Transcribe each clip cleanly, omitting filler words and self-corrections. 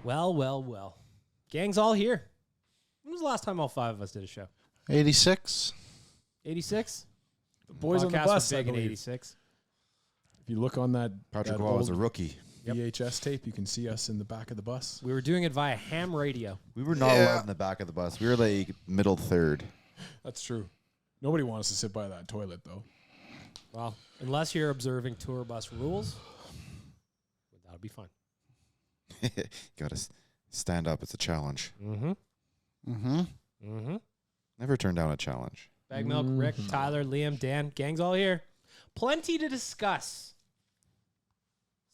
Well. Gang's all here. When was the last time all five of us did a show? 86. 86? The boys on the Podcast bus, was I big in believe. 86. If you look on that, Patrick that Waugh was a old rookie. VHS tape, you can see us in the back of the bus. We were doing it via ham radio. We were not allowed in the back of the bus. We were like middle third. That's true. Nobody wants to sit by that toilet, though. Well, unless you're observing tour bus rules, that'll be fun. Got to stand up. It's a challenge. Mm-hmm. Never turn down a challenge. Bag Milk, Rick, Tyler, Liam, Dan. Gang's all here. Plenty to discuss.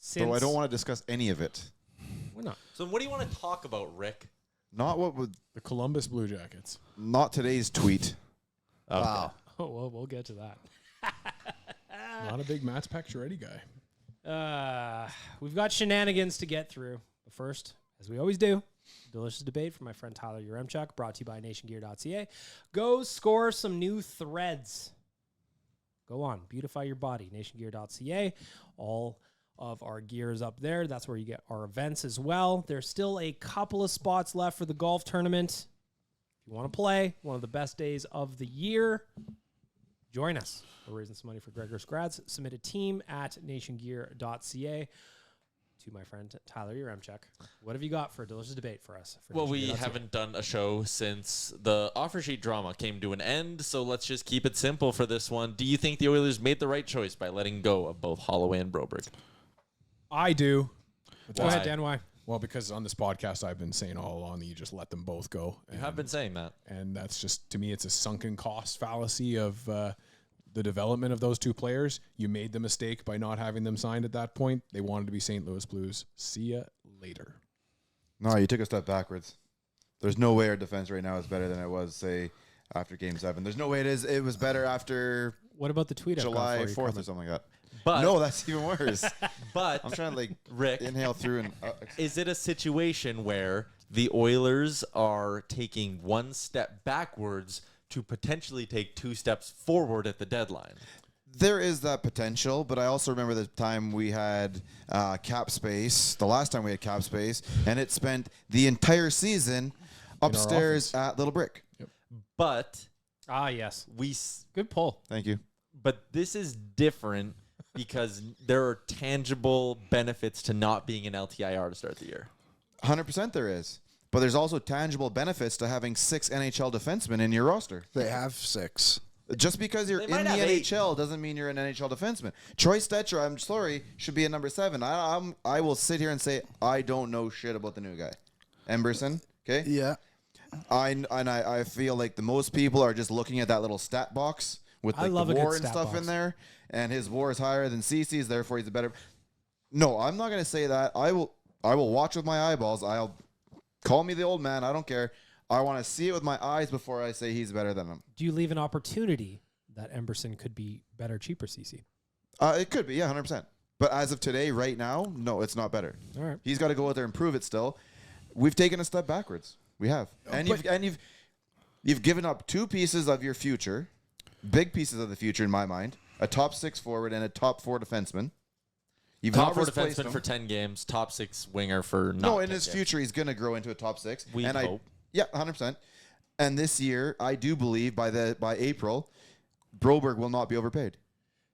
So I don't want to discuss any of it. Why not? So what do you want to talk about, Rick? Not what would. The Columbus Blue Jackets. Not today's tweet. Okay. Wow. Oh, well, we'll get to that. Not a big Matt's Pacioretty guy. We've got shenanigans to get through. But first, as we always do, delicious debate from my friend Tyler Uremchuk, brought to you by nationgear.ca. Go score some new threads. Go on, beautify your body. Nationgear.ca. All of our gear is up there. That's where you get our events as well. There's still a couple of spots left for the golf tournament. If you want to play, one of the best days of the year, join us. We're raising some money for Gregor's Grads. Submit a team at nationgear.ca. To my friend Tyler Uremchuk. What have you got for a delicious debate for us? Well, we haven't done a show since the offer sheet drama came to an end, so let's just keep it simple for this one. Do you think the Oilers made the right choice by letting go of both Holloway and Broberg? I do. Go ahead, Dan. Why? Well, because on this podcast, I've been saying all along that you just let them both go. You have been saying that. And that's just, to me, it's a sunken cost fallacy of the development of those two players. You made the mistake by not having them signed at that point. They wanted to be St. Louis Blues. See ya later. No, you took a step backwards. There's no way our defense right now is better than it was, say, after Game 7. There's no way it was better after What about the tweet I got July for you, 4th Carmen? or something like that. But No, that's even worse. but I'm trying to like Rick, inhale through and is it a situation where the Oilers are taking one step backwards to potentially take two steps forward at the deadline? there is that potential, but I also remember the time we had cap space, the last time we had cap space, and it spent the entire season upstairs at Little Brick. But yes. Good pull. Thank you. But this is different because there are tangible benefits to not being an LTIR to start the year. 100% there is. But there's also tangible benefits to having 6 NHL defensemen in your roster. They have 6. Just because you're in the NHL doesn't mean you're an NHL defenseman. Troy Stetcher, I'm sorry, should be a number 7. I will sit here and say I don't know shit about the new guy. Emberson, okay? Yeah. I feel like the most people are just looking at that little stat box with like the WAR and stuff in there, and his WAR is higher than CC's, therefore he's a better. No, I'm not going to say that. I will watch with my eyeballs. I'll call me the old man. I don't care. I want to see it with my eyes before I say he's better than him. Do you leave an opportunity that Emberson could be better, cheaper, CC? It could be, yeah, 100%. But as of today, right now, no, it's not better. All right. He's got to go out there and prove it still. We've taken a step backwards. We have. And you've given up 2 pieces of your future, big pieces of the future in my mind, a top 6 forward and a top 4 defenseman. You've top 4 not replaced defenseman him. for 10 games, top 6 winger for not No, in 10 his games. future, he's going to grow into a top 6. We hope. Yeah, 100%. And this year, I do believe by April, Broberg will not be overpaid.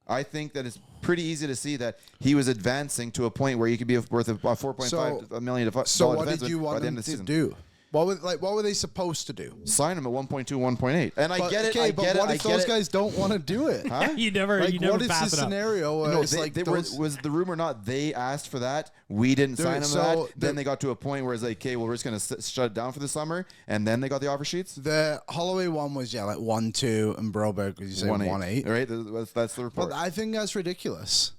I think that it's pretty easy to see that he was advancing to a point where he could be worth about $4.5 million. So what did you want by the end them of the to season. do? What were they supposed to do? Sign him at 1.2, 1.8. And I get it. Okay, but what if those guys don't want to do it? Huh? You never Like, what is pass the it up. scenario? Where No, it's like was the rumor not they asked for that? We didn't sign him so that. Then they got to a point where it's like, okay, well, we're just going to shut it down for the summer. And then they got the offer sheets. the Holloway one was like 1.2 and Broberg was you say 1.8. Right? That's the report. But I think that's ridiculous.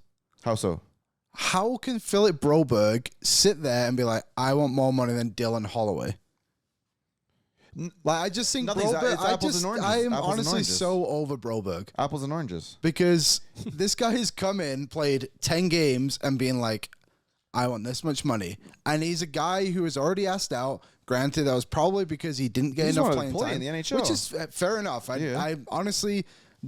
How so? How can Philip Broberg sit there and be like, I want more money than Dylan Holloway? Like, I just think Nothing's- Broberg. it's apples and oranges. I am Apples and honestly oranges. so over Broberg Apples and oranges. because this guy has come in, played 10 games, and been like, I want this much money, and he's a guy who was already asked out. Granted, that was probably because he didn't get He's enough wanted to playing play time, in the NHL. which is fair enough. Yeah. I honestly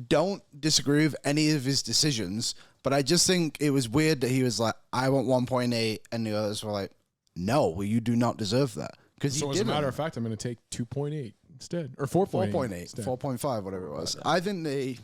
don't disagree with any of his decisions, but I just think it was weird that he was like, I want 1.8, and the others were like, no, you do not deserve that. So as a matter of fact, I'm going to take 2.8 instead, or 4.8. 4.5, whatever it was. I think they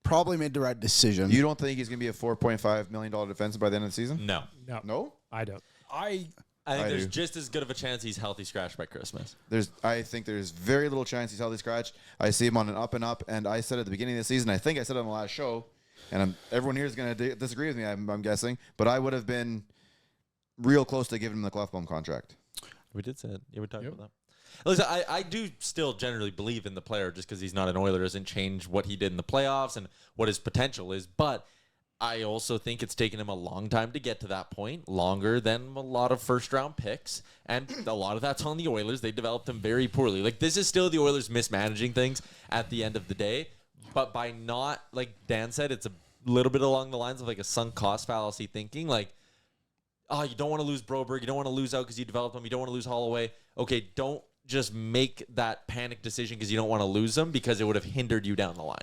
probably made the right decision. You don't think he's going to be a $4.5 million defenseman by the end of the season? No. No? I don't. I think there's just as good of a chance he's healthy scratched by Christmas. I think there's very little chance he's healthy scratch. I see him on an up and up, and I said at the beginning of the season, I think I said it on the last show, and everyone here is going to disagree with me, I'm guessing, but I would have been real close to giving him the Klefbom contract. We did say it. Yeah, we talked about that. Listen, I do still generally believe in the player just because he's not an Oiler doesn't change what he did in the playoffs and what his potential is. But I also think it's taken him a long time to get to that point, longer than a lot of first-round picks. And a lot of that's on the Oilers. They developed him very poorly. Like, this is still the Oilers mismanaging things at the end of the day. But by not, like Dan said, it's a little bit along the lines of like a sunk cost fallacy thinking. Like, oh, you don't want to lose Broberg. You don't want to lose out because you developed him. You don't want to lose Holloway. Okay, don't just make that panic decision because you don't want to lose them because it would have hindered you down the line.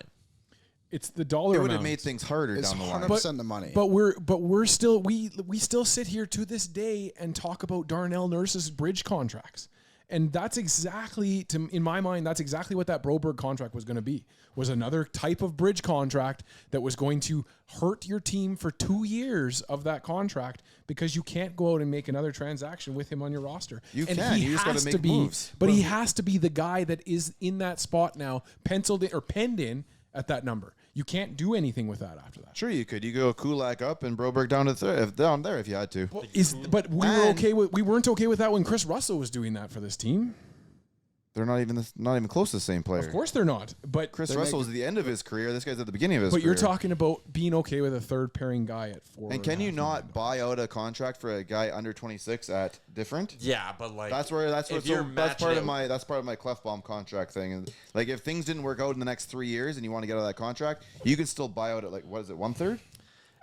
It's the dollar It would amount. have made things harder It's down the line. 100% the money. But we're still we still sit here to this day and talk about Darnell Nurse's bridge contracts. And that's exactly, in my mind, that's exactly what that Broberg contract was going to be. Was another type of bridge contract that was going to hurt your team for 2 years of that contract because you can't go out and make another transaction with him on your roster. You and can. He You just gotta has make to be, moves. but he has to be the guy that is in that spot now, penciled in or penned in at that number. You can't do anything with that after that. Sure, you could. You go Kulak up and Broberg down to down there if you had to. But we weren't okay with that when Chris Russell was doing that for this team. They're not even close to the same player. Of course they're not. But Chris Russell was at the end of his career. This guy's at the beginning of his career. But you're talking about being okay with a third pairing guy at 4. And can you not buy out a contract for a guy under 26 at different? Yeah, but like That's part of my Klefbom contract thing. And like if things didn't work out in the next 3 years and you want to get out of that contract, you can still buy out at like what is it, 1/3?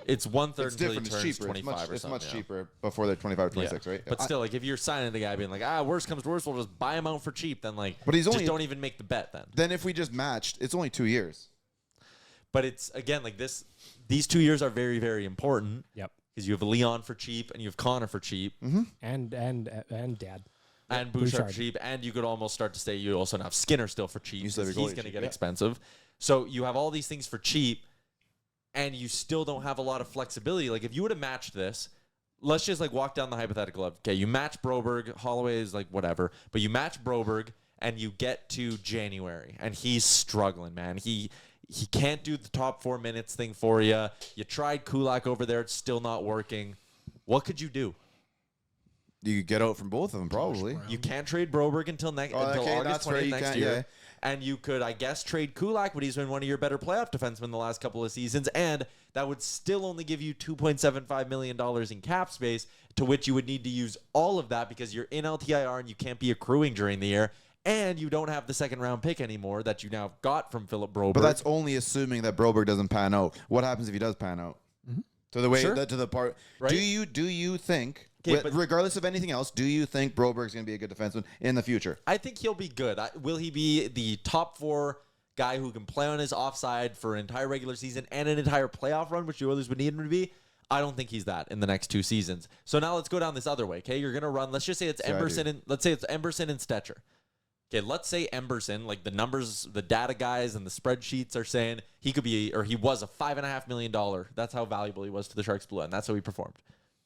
It's 1/3 It's until he different. It's turns cheaper. 25 It's much yeah. cheaper before they're 25 or 26, Yeah. right? But still, like if you're signing the guy being like, worst comes to worst, we'll just buy him out for cheap. Then like, But he's just only- don't even make the bet then. Then if we just matched, it's only 2 years. But it's again like this. These 2 years are very very important. Yep. Because you have Leon for cheap and you have Connor for cheap And Dad. and Bouchard Bouchard. for cheap, and you could almost start to say you also have Skinner still for cheap. You still have Because your he's goalie going to cheap, get yeah. expensive. So you have all these things for cheap. And you still don't have a lot of flexibility. Like if you would have matched this, let's just like walk down the hypothetical of, okay, you match Broberg, Holloway is like whatever, but you match Broberg and you get to January and he's struggling, man. He can't do the top 4 minutes thing for you. You tried Kulak over there, it's still not working. What could you do? You could get out from both of them probably. You can't trade Broberg until August that's 20th right, you next can't, year. yeah. And you could, I guess, trade Kulak, but he's been one of your better playoff defensemen the last couple of seasons, and that would still only give you $2.75 million in cap space, to which you would need to use all of that because you're in LTIR and you can't be accruing during the year, and you don't have the second-round pick anymore that you now got from Philip Broberg. But that's only assuming that Broberg doesn't pan out. What happens if he does pan out? To the way Sure. to the part. Right. Do you think, Okay, but- regardless of anything else, do you think Broberg's going to be a good defenseman in the future? I think he'll be good. Will he be the top 4 guy who can play on his offside for an entire regular season and an entire playoff run, which the Oilers would need him to be? I don't think he's that in the next 2 seasons. So now let's go down this other way. Okay, you're gonna run. Let's just say it's Yeah, I Emberson do. and let's say it's Emberson and Stetcher. Okay, let's say Emberson, like the numbers, the data guys and the spreadsheets are saying he could be, or he was a $5.5 million. That's how valuable he was to the Sharks Blue, and that's how he performed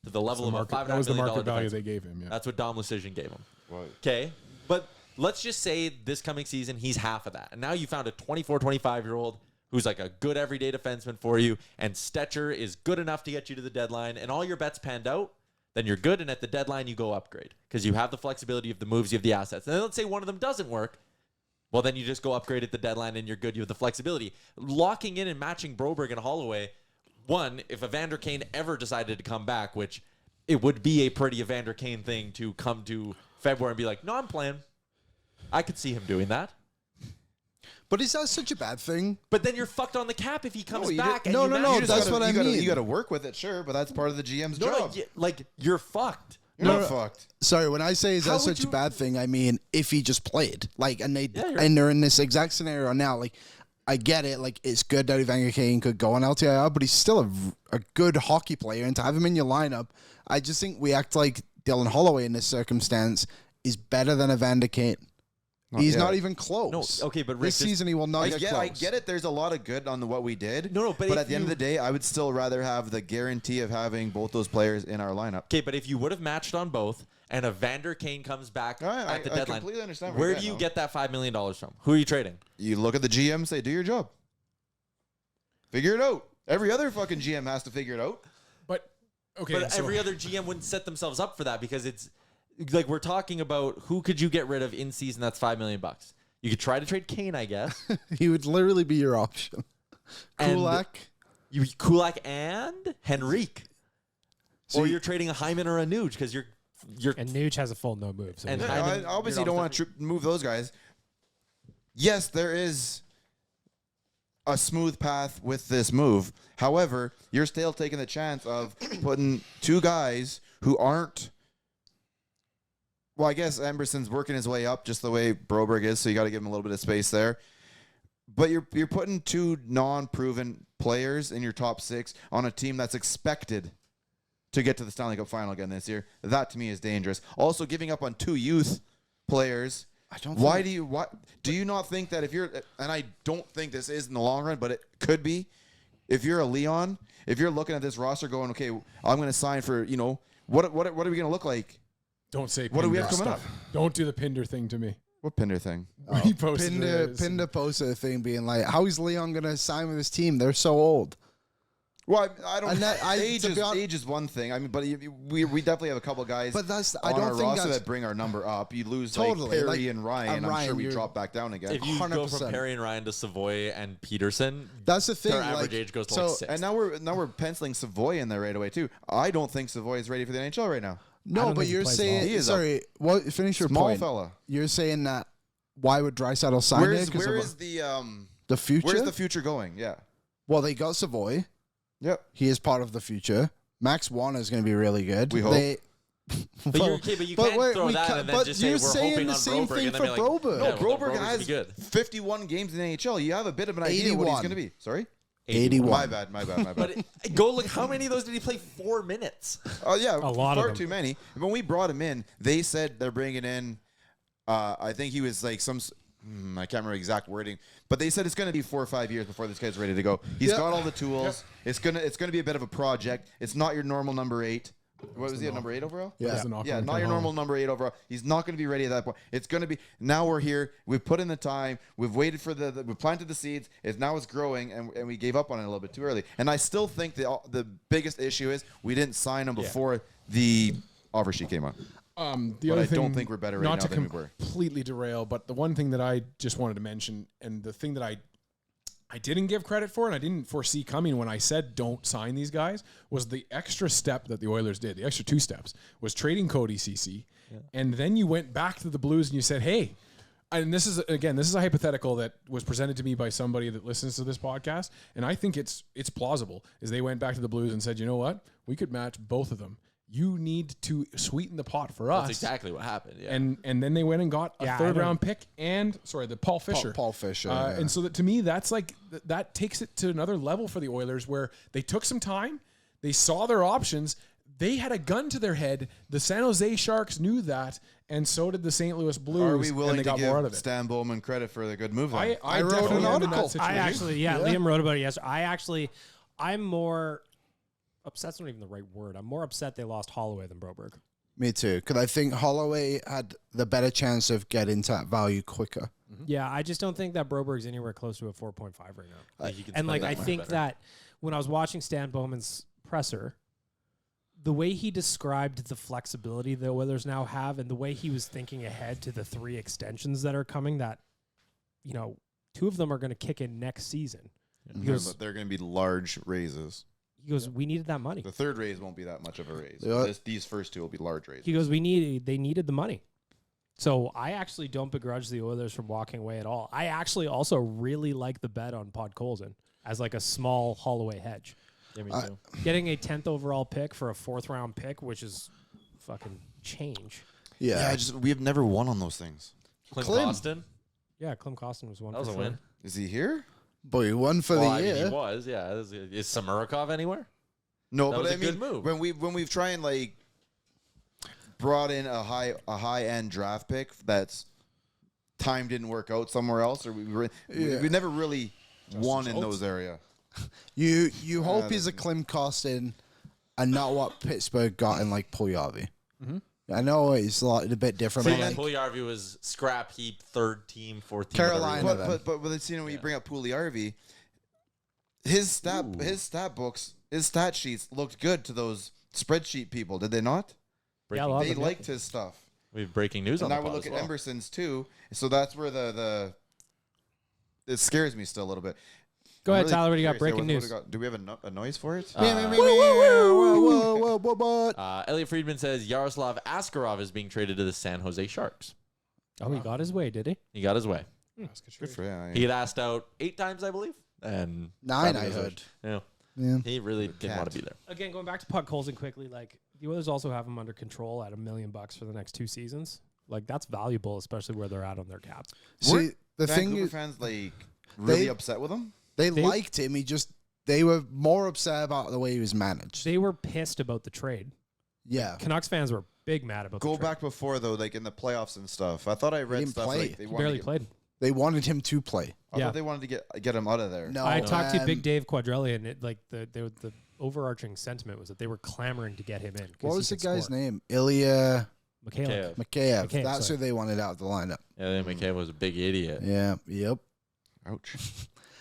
to the level of a $5.5 That was the million market value defenseman. they gave him. Yeah. That's what Dom Lucian gave him. Right. Okay, but let's just say this coming season he's half of that, and now you found a 24, 25-year-old who's like a good everyday defenseman for you, and Stetcher is good enough to get you to the deadline, and all your bets panned out. Then you're good, and at the deadline you go upgrade because you have the flexibility of the moves, you have the assets. And then let's say one of them doesn't work. Well, then you just go upgrade at the deadline and you're good. You have the flexibility. Locking in and matching Broberg and Holloway, one, if Evander Kane ever decided to come back, which it would be a pretty Evander Kane thing to come to February and be like, no, I'm playing. I could see him doing that. But is that such a bad thing? But then you're fucked on the cap if he comes you back. no, and you no, match no, him. that's what I mean. You got to work with it, sure, but that's part of the GM's No, job. you're fucked. You're not fucked. Sorry, when I say is How that would such a you- bad thing, I mean if he just played, like, and you're- they're in this exact scenario now. Like, I get it. Like, it's good that Evander Kane could go on LTIR, but he's still a good hockey player, and to have him in your lineup, I just think we act like Dylan Holloway in this circumstance is better than Evander Kane. He's not even close. No, okay, but Rick, this season he will not get close. I get it. There's a lot of good on what we did. No, but at the end of the day, I would still rather have the guarantee of having both those players in our lineup. Okay, but if you would have matched on both, and Evander Kane comes back at the deadline, I completely understand where do you get that $5 million from? Who are you trading? You look at the GM and say, do your job. Figure it out. Every other fucking GM has to figure it out. But every other GM wouldn't set themselves up for that because it's like we're talking about who could you get rid of in season that's $5 million. You could try to trade Kane, I guess. He would literally be your option. Kulak and Henrique. Or you're trading a Hyman or a Nuge because you're and Nuge has a full no move. So and I obviously don't want to move those guys. Yes, there is a smooth path with this move. However, you're still taking the chance of putting two guys who aren't. Well, I guess Emberson's working his way up just the way Broberg is, so you got to give him a little bit of space there. But you're putting two non-proven players in your top six on a team that's expected to get to the Stanley Cup final again this year. That to me is dangerous. Also, giving up on two youth players. Why do you not think that if you're, and I don't think this is in the long run, but it could be, if you're a Leon, if you're looking at this roster going, okay, I'm going to sign for, what are we going to look like? Don't say what do we have coming stuff. Don't do the Pinder thing to me. What Pinder thing? He posted Pinder posted a thing being like, how is Leon going to sign with his team? They're so old. Well, I don't. Age is one thing. I mean, but we definitely have a couple guys. But that's on our roster that bring our number up. You lose like Perry and Ryan. I'm sure we drop back down again. If you 100%. go from Perry and Ryan to Savoy and Peterson, that's the thing. Their average age goes to like 6. And now we're penciling Savoy in there right away too. I don't think Savoy is ready for the NHL right now. No, but you're saying finish your small point. Fella. You're saying that why would Draisaitl sign where it? Where is the future? Where's the future going? Yeah. Well, they got Savoy. Yep. He is part of the future. Max Warner is going to be really good. We hope. But you can't throw that and then just say we're hoping on Broberg. And then be like, Broberg. Broberg has 51 games in the NHL. You have a bit of an idea what he's going to be. Sorry? 81. My bad. But go look, how many of those did he play? 4 minutes. Oh, yeah. A lot of them. Far too many. When we brought him in, they said they're bringing in, I think he was like I can't remember exact wording, but they said it's going to be 4 or 5 years before this guy's ready to go. He's got all the tools. It's gonna be a bit of a project. It's not your normal number 8. What was he at number 8 overall? Yeah, not your normal number 8 overall. He's not going to be ready at that point. It's going to be now. We're here. We've put in the time. We've waited for we planted the seeds. Now it's growing, and we gave up on it a little bit too early. And I still think the biggest issue is we didn't sign him before the offer sheet came out. The other thing, I don't think we're better right now than we were. Completely derail, but the one thing that I just wanted to mention, and the thing that I didn't give credit for, and I didn't foresee coming when I said don't sign these guys, was the extra step that the Oilers did. The extra 2 steps was trading Cody Ceci, and then you went back to the Blues and you said, hey. And this is a hypothetical that was presented to me by somebody that listens to this podcast, and I think it's plausible. Is they went back to the Blues and said, you know what, we could match both of them. You need to sweeten the pot for us. That's exactly what happened. Yeah. And then they went and got a 3rd round pick and the Paul Fisher. Paul Fisher. And so that to me, that's like that takes it to another level for the Oilers where they took some time, they saw their options, they had a gun to their head. The San Jose Sharks knew that, and so did the St. Louis Blues. Are we willing to got more out of give it. Stan Bowman credit for the good move? Then? I wrote an article. Liam wrote about it yesterday. I'm more upset's not even the right word. I'm more upset they lost Holloway than Broberg. Me too, because I think Holloway had the better chance of getting to that value quicker. Mm-hmm. Yeah, I just don't think that Broberg's anywhere close to a 4.5 right now. And I think that when I was watching Stan Bowman's presser, the way he described the flexibility the Oilers now have and the way he was thinking ahead to the 3 extensions that are coming that, 2 of them are going to kick in next season. But they're going to be large raises. He goes, we needed that money. The 3rd raise won't be that much of a raise. These first 2 will be large raises. He goes, they needed the money. So I actually don't begrudge the Oilers from walking away at all. I actually also really like the bet on Podkolzin as like a small Holloway hedge. Yeah, me too. Getting a 10th overall pick for a 4th round pick, which is fucking change. Yeah. We have never won on those things. Clint Costin? Yeah, Clem Costin was one. That was a win. Is he here? Boy, he won for the year. He was, yeah. Is Samarikov anywhere? No, That but was I a mean, good move. when we've tried and brought in a high end draft pick that's time didn't work out somewhere else, or we never really won in those areas. You hope he's a Klim Kostin and not what Pittsburgh got in like Puljujarvi. Mm-hmm. I know it's a bit different. So Puljujarvi was scrap heap, third team, fourth team. Carolina. But when you bring up Puljujarvi, his stat books, his stat sheets looked good to those spreadsheet people, did they not? They liked his stuff. We have breaking news on the pod. Now we look at Emberson's too, so that's where it scares me still a little bit. Go ahead, Tyler. What do you got? Breaking news. Do we have a noise for it? Elliot Friedman says Yaroslav Askarov is being traded to the San Jose Sharks. Oh, he got his way, did he? He got his way. Good for him. He got asked out 8 times, I believe, and 9, I heard. Yeah. He really didn't want to be there. Again, going back to Podkolzin quickly, like the Oilers also have him under control at $1 million for the next 2 seasons. Like that's valuable, especially where they're at on their cap. See, the Vancouver thing is, fans really upset with him. They liked him. They were more upset about the way he was managed. They were pissed about the trade. Yeah, Canucks fans were big mad about. Go the trade. back before though, like in the playoffs and stuff. I thought I read stuff like they barely played. They wanted him to play. I thought they wanted to get him out of there. No, I talked to Big Dave Quadrelli, and the overarching sentiment was that they were clamoring to get him in. What was the guy's name? Ilya Mikheyev. That's sorry. who they wanted out of the lineup. Yeah, Mikheyev was a big idiot. Yeah. Yep. Ouch.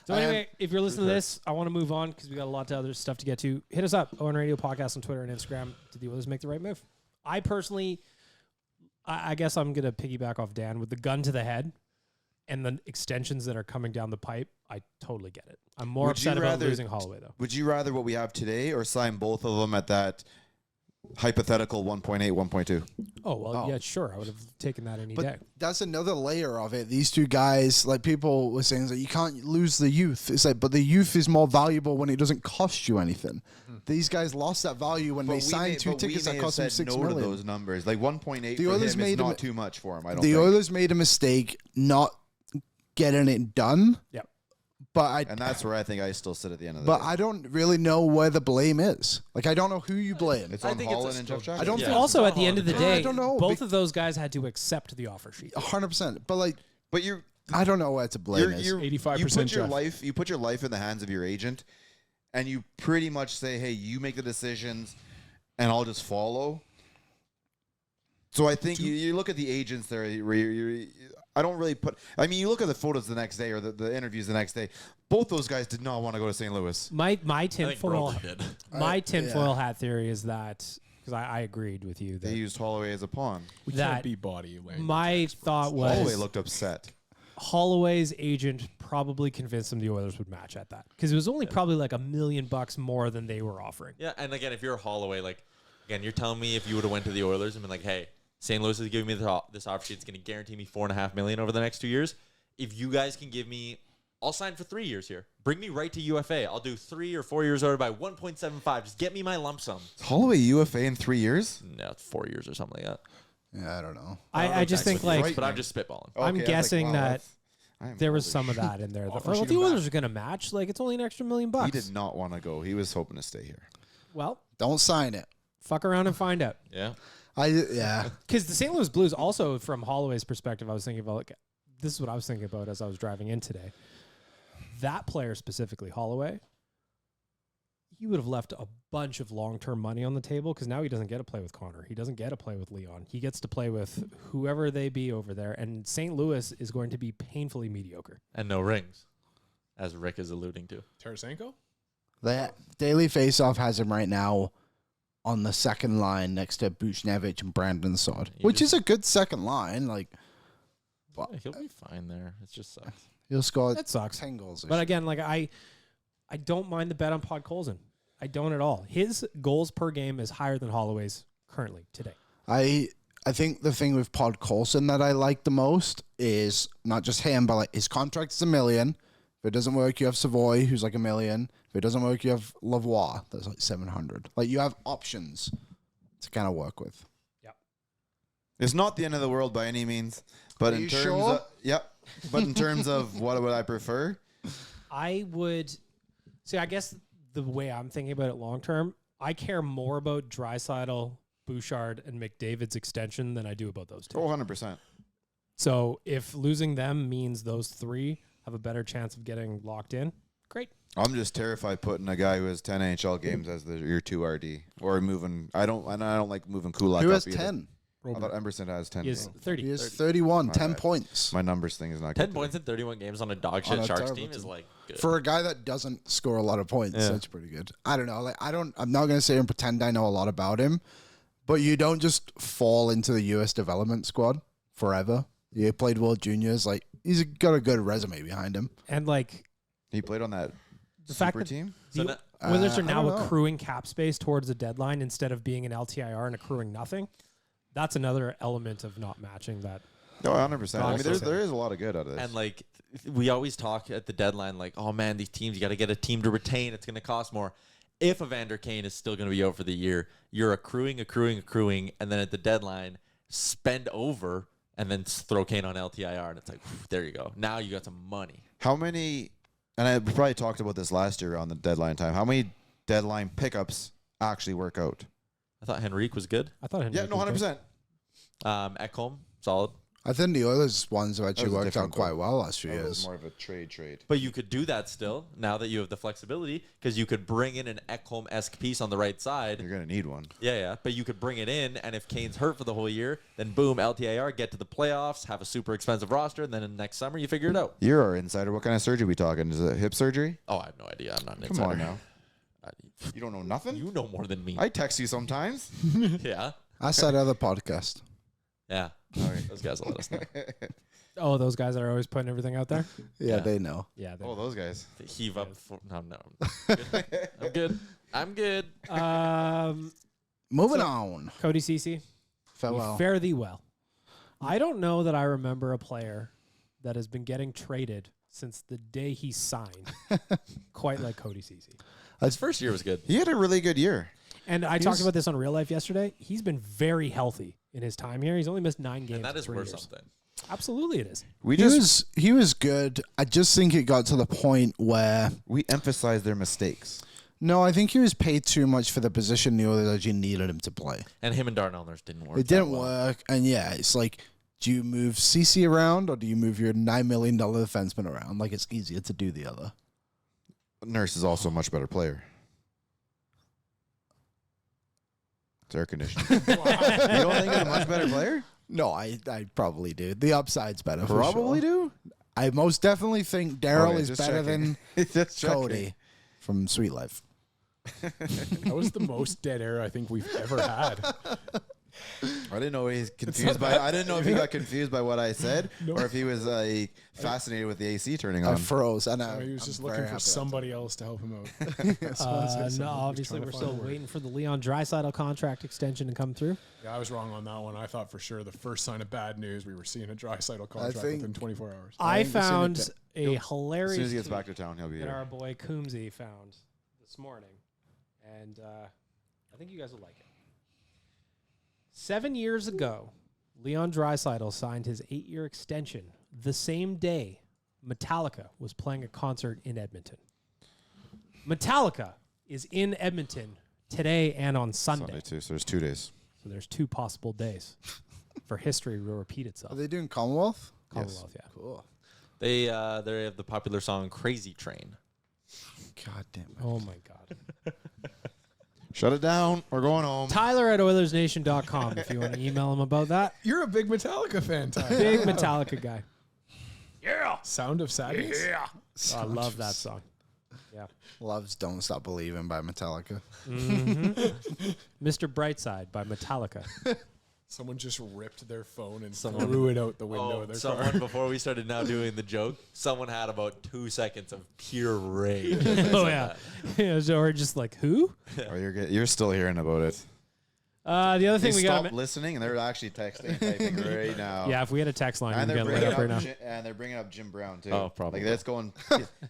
So anyway, if you're listening to this, I want to move on because we got a lot of other stuff to get to. Hit us up, ON Radio Podcast on Twitter and Instagram. Did the Oilers make the right move? I personally, I guess I'm going to piggyback off Dan with the gun to the head and the extensions that are coming down the pipe. I totally get it. I'm more upset about losing Holloway, though. Would you rather what we have today or sign both of them at that hypothetical 1.8, 1.2? Oh, well, yeah, sure. I would have taken that any day. That's another layer of it. These two guys, like people were saying, that you can't lose the youth. It's like, but the youth is more valuable when it doesn't cost you anything. These guys lost that value when they signed 2 tickets that cost them $6 million. To those numbers, like 1.8 for him is not too much for him. I don't. The Oilers made a mistake not getting it done. Yep. And that's where I think I still sit at the end of the day. But I don't really know where the blame is. Like, I don't know who you blame. It's on Holland and Jeff Jackson. I don't think also, at the end of the day, I don't know. Both of those guys had to accept the offer sheet. 100%. But you're, I don't know where to blame. 85%. You put your life in the hands of your agent, and you pretty much say, "Hey, you make the decisions, and I'll just follow." So I think you look at the agents there. I don't really put. I mean, you look at the photos the next day or the interviews the next day. Both those guys did not want to go to St. Louis. My tinfoil hat theory is that because I agreed with you that they used Holloway as a pawn. We can't be body language. My thought was Holloway looked upset. Holloway's agent probably convinced him the Oilers would match at that because it was only probably like $1 million more than they were offering. Yeah, and again, if you're Holloway, you're telling me if you would have went to the Oilers and been like, hey, St. Louis is giving me this offer sheet. It's going to guarantee me $4.5 million over the next 2 years. If you guys can give me, I'll sign for 3 years here. Bring me right to UFA. I'll do 3 or 4 years over by 1.75. Just get me my lump sum. Holloway UFA in 3 years? No, it's 4 years or something like that. Yeah, I don't know. I just think but I'm just spitballing. I'm guessing that there was some of that in there. Well, the Oilers are going to match. Like it's only an extra $1 million. He did not want to go. He was hoping to stay here. Well, don't sign it. Fuck around and find out. Yeah. Because the St. Louis Blues also, from Holloway's perspective, I was thinking about this is what I was thinking about as I was driving in today. That player specifically, Holloway, he would have left a bunch of long-term money on the table because now he doesn't get to play with Connor. He doesn't get to play with Leon. He gets to play with whoever they be over there. And St. Louis is going to be painfully mediocre. And no rings, as Rick is alluding to. Tarasenko? The Daily Faceoff has him right now on the second line next to Buchnevich and Brandon Saad, which is a good second line. He'll be fine there. It just sucks. He'll score. That sucks. 10 goals. But again, I don't mind the bet on Podkolzin. I don't at all. His goals per game is higher than Holloway's currently today. I think the thing with Podkolzin that I like the most is not just him, but his contract is $1 million. If it doesn't work, you have Savoy, who's $1 million. If it doesn't work, you have Lavoie, that's $700. You have options to kind of work with. Yep. It's not the end of the world by any means, but in terms of but in terms of what would I prefer? I would see. I guess the way I'm thinking about it long term, I care more about Draisaitl Bouchard and McDavid's extension than I do about those two. 100%. So if losing them means those three have a better chance of getting locked in, great. I'm just terrified putting a guy who has 10 NHL games as your 2 RD or moving. I don't like moving Kulak. Who has up either. 10? I thought Emerson has 10. He is 30. He has 31, 10 right. points. My numbers thing is not 10 good points in 31 games on a dog On shit a Sharks terrible team is team. like good. For a guy that doesn't score a lot of points, Yeah. that's pretty good. I don't know. Like I'm not going to sit here and pretend I know a lot about him, but you don't just fall into the US development squad forever. He played World Juniors. Like, he's got a good resume behind him. And like He played on that the fact super that team. So the now- Oilers are I now don't know. accruing cap space towards the deadline instead of being an LTIR and accruing nothing. That's another element of not matching that. No, 100%. I mean, Also there is a lot of good out of this. And like we always talk at the deadline, like, oh man, these teams, you got to get a team to retain. It's going to cost more. If Evander Kane is still going to be out for the year, you're accruing, and then at the deadline, spend over and then throw Kane on LTIR, and it's like, there you go. Now you got some money. How many? And I probably talked about this last year on the deadline time. How many deadline pickups actually work out? I thought Henrique was good. I thought. Yeah, no, 100%. Ekholm, solid. I think the Oilers ones have actually was a worked out different quite goal. well last few That was years. more of a trade. But you could do that still now that you have the flexibility because you could bring in an Ekholm-esque piece on the right side. You're gonna need one. Yeah. But you could bring it in, and if Kane's hurt for the whole year, then boom, LTIR, get to the playoffs, have a super expensive roster, and then next summer you figure it out. You're our insider. What kind of surgery we talking? Is it hip surgery? Oh, I have no idea. I'm not an Come insider. on now. You don't know nothing? You know more than me. I text you sometimes. Yeah. I said other podcast. Yeah. All right. Those guys will let us know. Oh, those guys that are always putting everything out there. Yeah, Yeah. they know. Yeah. Oh, those guys. They heave up. No. I'm good. Moving on. Cody Ceci, Farewell. fare thee well. I don't know that I remember a player that has been getting traded since the day he signed, quite like Cody Ceci. His first year was good. He had a really good year. And I talked about this on Real Life yesterday. He's been very healthy in his time here. He's only missed 9 games. And that in is 3 worth years. something. Absolutely, it is. He was good. I just think it got to the point where We emphasize their mistakes. no, I think he was paid too much for the position the Oilers actually needed him to play. And him and Darnell Nurse didn't work. It that didn't well. work, and yeah, it's like, do you move CC around or do you move your $9 million defenseman around? Like, it's easier to do the other. Nurse is also a much better player. It's air conditioning. You don't think he's a much better player? No, I probably do. The upside's better. for Probably sure. do. I most definitely think Daryl Okay, is just better checking. than Just checking. Cody from Sweet Life. That was the most dead air I think we've ever had. I didn't know he's confused by. I didn't know if he got confused by what I said, or if he was fascinated with the AC turning I on. froze. And He was just looking for somebody else to help him out. No, obviously we're still waiting for the Leon Draisaitl contract extension to come through. Yeah, I was wrong on that one. I thought for sure the first sign of bad news, we were seeing a Draisaitl contract think- within 24 hours. I think the found Senate- a As hilarious soon as he gets tweet back to town, he'll be that there. our boy Coombsy found this morning, and I think you guys will like it. 7 years ago, Leon Draisaitl signed his 8-year extension the same day Metallica was playing a concert in Edmonton. Metallica is in Edmonton today and on Sunday. Sunday too, so there's 2 days. So there's 2 possible days for history to repeat itself. Are they doing Commonwealth? Commonwealth, yeah. Cool. They have the popular song "Crazy Train." God damn it. Oh my God. Shut it down. We're going home. Tyler at Oilersnation.com if you want to email him about that. You're a big Metallica fan, Ty. Big Metallica guy. Sound of Sadness? Oh, I love that song. Yeah. Loves Don't Stop Believing by Metallica. Mr. Brightside by Metallica. Someone just ripped their phone and Someone- threw it out the window Oh, of their someone car. before we started now doing the joke, someone had about 2 seconds of pure rage. Oh, yeah. Yeah, so we're just like, who? Oh, you're still hearing about it. The other They thing we stopped got. listening and they're actually texting, typing right now. Yeah, if we had a text line, And we'd they're get lit up right now. they're bringing up Jim Brown too. Oh, probably. Like that's going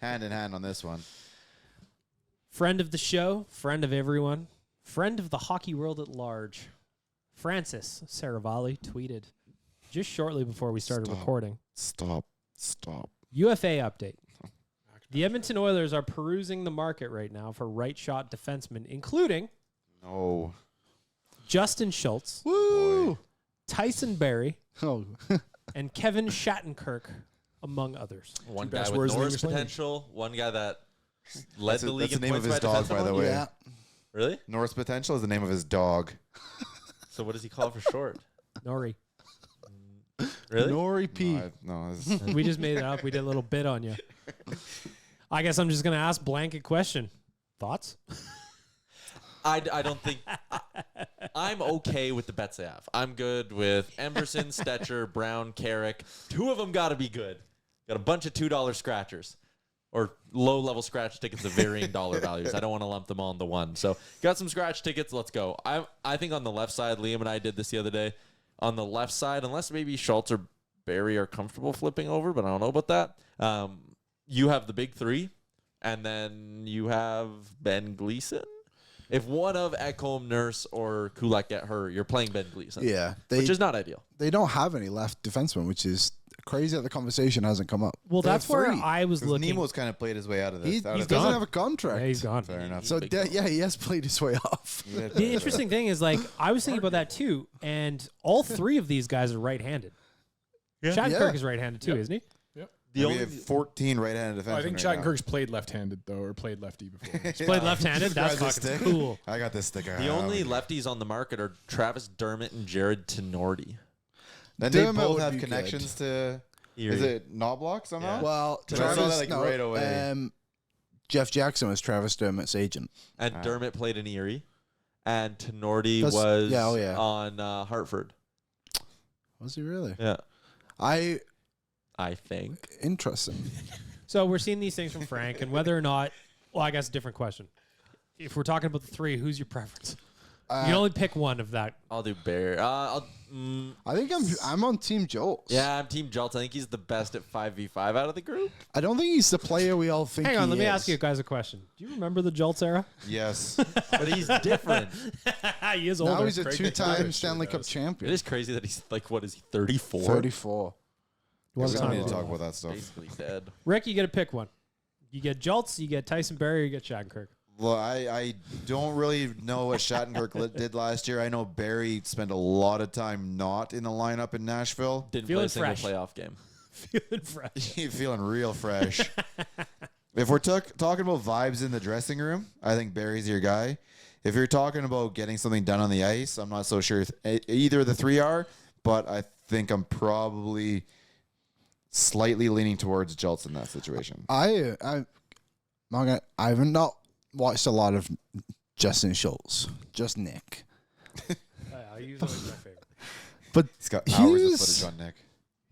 hand in hand on this one. Friend of the show, friend of everyone, friend of the hockey world at large. Francis Saravalli tweeted just shortly before we started Stop. recording. Stop. UFA update. The Edmonton Oilers are perusing the market right now for right shot defensemen, including No. Justin Schultz, Woo! Tyson Barrie, Oh. and Kevin Shattenkirk, among others. One Two guy best with words in Norris English language. potential. One guy that led That's the league the in name of points his by dog, defensive by the one? way. Yeah. Really? Norris Potential is the name of his dog. So what does he call it for short? Nori. Really? Nori P. No, We just made it up. We did a little bit on you. I guess I'm just going to ask blanket question. Thoughts? I don't think I'm okay with the bets they have. I'm good with Emerson, Stetcher, Brown, Carrick. 2 of them got to be good. Got a bunch of $2 scratchers or low-level scratch tickets of varying dollar values. I don't want to lump them all into one. So got some scratch tickets. Let's go. I think on the left side, Liam and I did this the other day. On the left side, unless maybe Schultz or Barrie are comfortable flipping over, but I don't know about that. You have the big 3, and then you have Ben Gleason. If one of Ekholm, Nurse, or Kulak get hurt, you're playing Ben Gleason. Yeah. Which is not ideal. They don't have any left defensemen, which is crazy that the conversation hasn't come up. Well, They have that's where 3. I was looking. Nemo's kind of played his way out of this. He out of doesn't this. have a contract. Yeah, he's gone. Fair enough. So, Big yeah, he has played his way off. The interesting thing is, like, I was thinking about that too, and all 3 of these guys are right-handed. Shattenkirk Yeah. is right-handed too, isn't he? The we only have 14 right-handed defensemen. I think right now. Shattenkirk's played left-handed though, or played lefty before. He's played left-handed. That's Grab this fucking stick. cool. I got this sticker. The only lefties on the market are Travis Dermott and Jared Tenorti. Then they Dermott both would have be connections to. Erie. Is it Knobloch somehow? Yeah. Well, I saw Travis, that, like, right away. Jeff Jackson was Travis Dermott's agent. And Dermott played in Erie. And Tenorti That's- was yeah, oh, yeah. on Hartford. Was he really? Yeah. I think. Interesting. So we're seeing these things from Frank, and whether or not, well, I guess a different question. If we're talking about the 3, who's your preference? You can only pick one of that. I'll do Bear. I think I'm on Team Jolt. Yeah, I'm Team Jolts. I think he's the best at 5v5 out of the group. I don't think he's the player we all think Hang on, he let me is. ask you guys a question. Do you remember the Jolts era? Yes. But he's different. He is older. Now he's a Craig 2-time Davis Stanley sure Cup does. It champion. is crazy that he's like, what is he, 34? 34. we What's don't time need is to it? talk about that stuff. Basically dead. Rick, you got to pick one. You get Jolts, you get Tyson Barrie, or you get Shattenkirk. Well, I don't really know what Shattenkirk did last year. I know Barry spent a lot of time not in the lineup in Nashville. Didn't Feeling play a single fresh. playoff game. Feeling fresh. Feeling real fresh. If we're talking about vibes in the dressing room, I think Barry's your guy. If you're talking about getting something done on the ice, I'm not so sure if either of the 3 are, but I think I'm probably slightly leaning towards Jolts in that situation. I have not watched a lot of Justin Schultz. Just Nick. He's always my favorite. But He's got hours of he's- footage on Nick.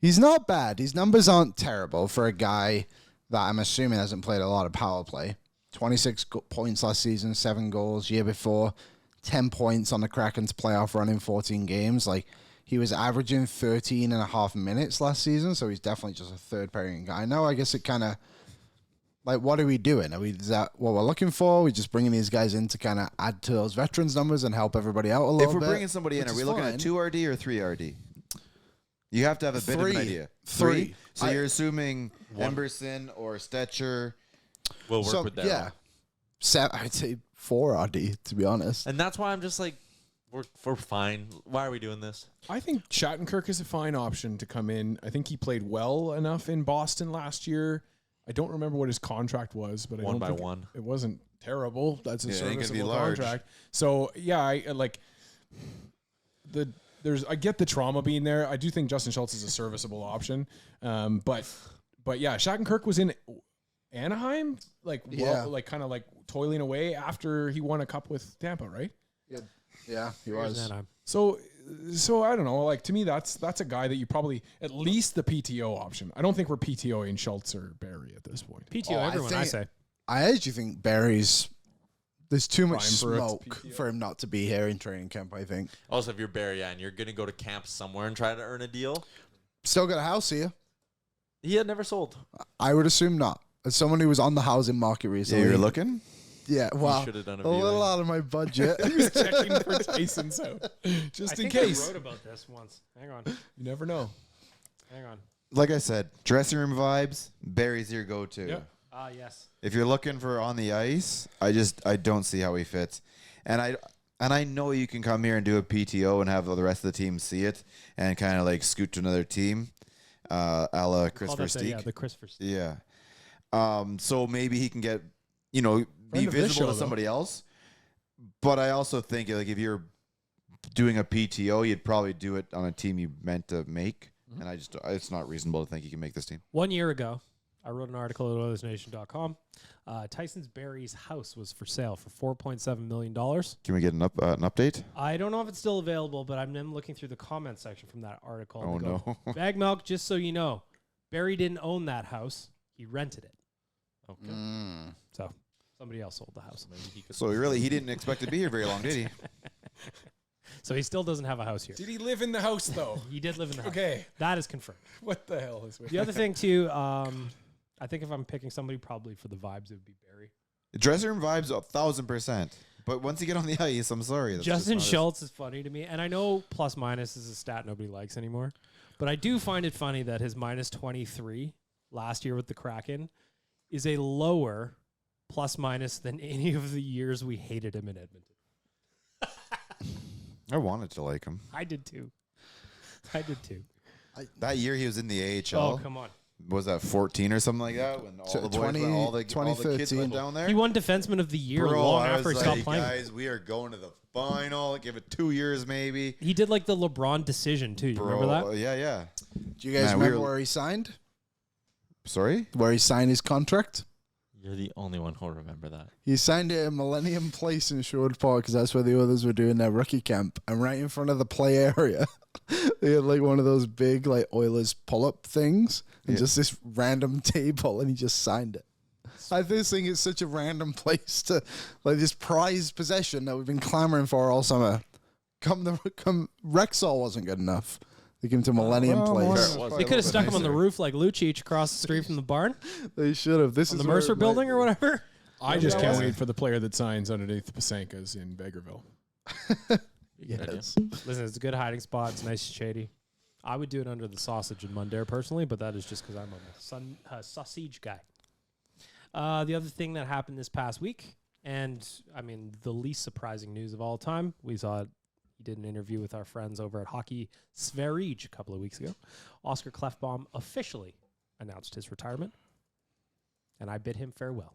he's not bad. His numbers aren't terrible for a guy that I'm assuming hasn't played a lot of power play. 26 points last season, 7 goals year before, 10 points on the Kraken's playoff run in 14 games. Like, he was averaging 13 and a half minutes last season, so he's definitely just a third pairing guy. Now, I guess it kind of, like, what are we doing? Is that what we're looking for? We're just bringing these guys in to kind of add to those veterans numbers and help everybody out a little If we're bit. bringing somebody in, which are we is looking fine. at 2 RD or 3 RD? You have to have a bit of an 3. idea. 3. So you're assuming Emberson or Stetcher. We'll work with that. Yeah. I'd say 4 RD, to be honest. And that's why I'm just like, we're fine. Why are we doing this? I think Shattenkirk is a fine option to come in. I think he played well enough in Boston last year. I don't remember what his contract was, but I One don't by think one. it wasn't terrible. That's a Yeah, it ain't gonna be serviceable large. contract. So yeah, I get the trauma being there. I do think Justin Schultz is a serviceable option. But yeah, Shattenkirk was in Anaheim, kind of toiling away after he won a cup with Tampa, right? Yeah, he Where's was. Anaheim? So I don't know. Like, to me, that's a guy that you probably at least the PTO option. I don't think we're PTOing Schultz or Barrie at this point. PTO, I everyone, I think- say. I actually think Barry's. There's too much Prime for a smoke PTO. for him not to be here in training camp, I think. Also, if you're Barry and you're going to go to camp somewhere and try to earn a deal, Still got a house here. he had never sold. I would assume not. As someone who was on the housing market So recently. you're looking? Yeah, well, should have done a a little viewing. out of my budget. He was checking for Tyson's out, just in case. I wrote about this once. Hang on. You never know. Hang on. Like I said, dressing room vibes, Barry's your go-to. Yeah. Yes. If you're looking for on the ice, I don't see how he fits. And And I know you can come here and do a PTO and have the rest of the team see it and kind of like scoot to another team, a la Chris Versteeg. Yeah, the Chris Versteeg. Yeah. So maybe he can get, be visible to somebody else. But I also think like if you're doing a PTO, you'd probably do it on a team you meant to make. Mm-hmm. And it's not reasonable to think you can make this team. 1 year ago, I wrote an article at Oilersnation.com. Tyson's Barry's house was for sale for $4.7 million. Can we get an update? I don't know if it's still available, but I'm then looking through the comments section from that article. Oh, no. Bag Milk, just so you know, Barry didn't own that house. He rented it. Okay. So somebody else sold the house. So he didn't expect to be here very long, did he? So he still doesn't have a house here. Did he live in the house, though? He did live in the house. Okay. That is confirmed. What the hell is with The other thing, too, I think if I'm picking somebody probably for the vibes, it would be Barry. Dressing room vibes 1,000%. But once you get on the ice, I'm sorry. Justin Schultz is funny to me. And I know plus minus is a stat nobody likes anymore. But I do find it funny that his minus 23 last year with the Kraken is a lower plus minus than any of the years we hated him in Edmonton. I wanted to like him. I did too. That year he was in the AHL. Oh, come on. Was that 14 or something like that? When all the boys, all the kids went down there? He won Defenseman of the Year long after he stopped playing. Guys, we are going to the final. Give it 2 years maybe. He did like the LeBron decision too. You remember that? Yeah. Do you guys remember where he signed? Sorry? Where he signed his contract? You're the only one who'll remember that. He signed it at Millennium Place in Sherwood Park because that's where the others were doing their rookie camp. And right in front of the play area, they had like one of those big like Oilers pull-up things and just this random table, and he just signed it. I just think it's such a random place to like this prized possession that we've been clamoring for all summer. Rexall wasn't good enough. They gave him to Millennium Place. They could have stuck him on the roof like Lucic across the street from the barn. They should have. This on is the Mercer building or whatever. I just can't wait for the player that signs underneath the Pasankas in Bakerville. Yes. Listen, it's a good hiding spot. It's nice and shady. I would do it under the sausage in Mundare personally, but that is just because I'm a sausage guy. The other thing that happened this past week, and I mean the least surprising news of all time, we saw it. He did an interview with our friends over at Hockey Sverige a couple of weeks ago. Oscar Klefbom officially announced his retirement, and I bid him farewell.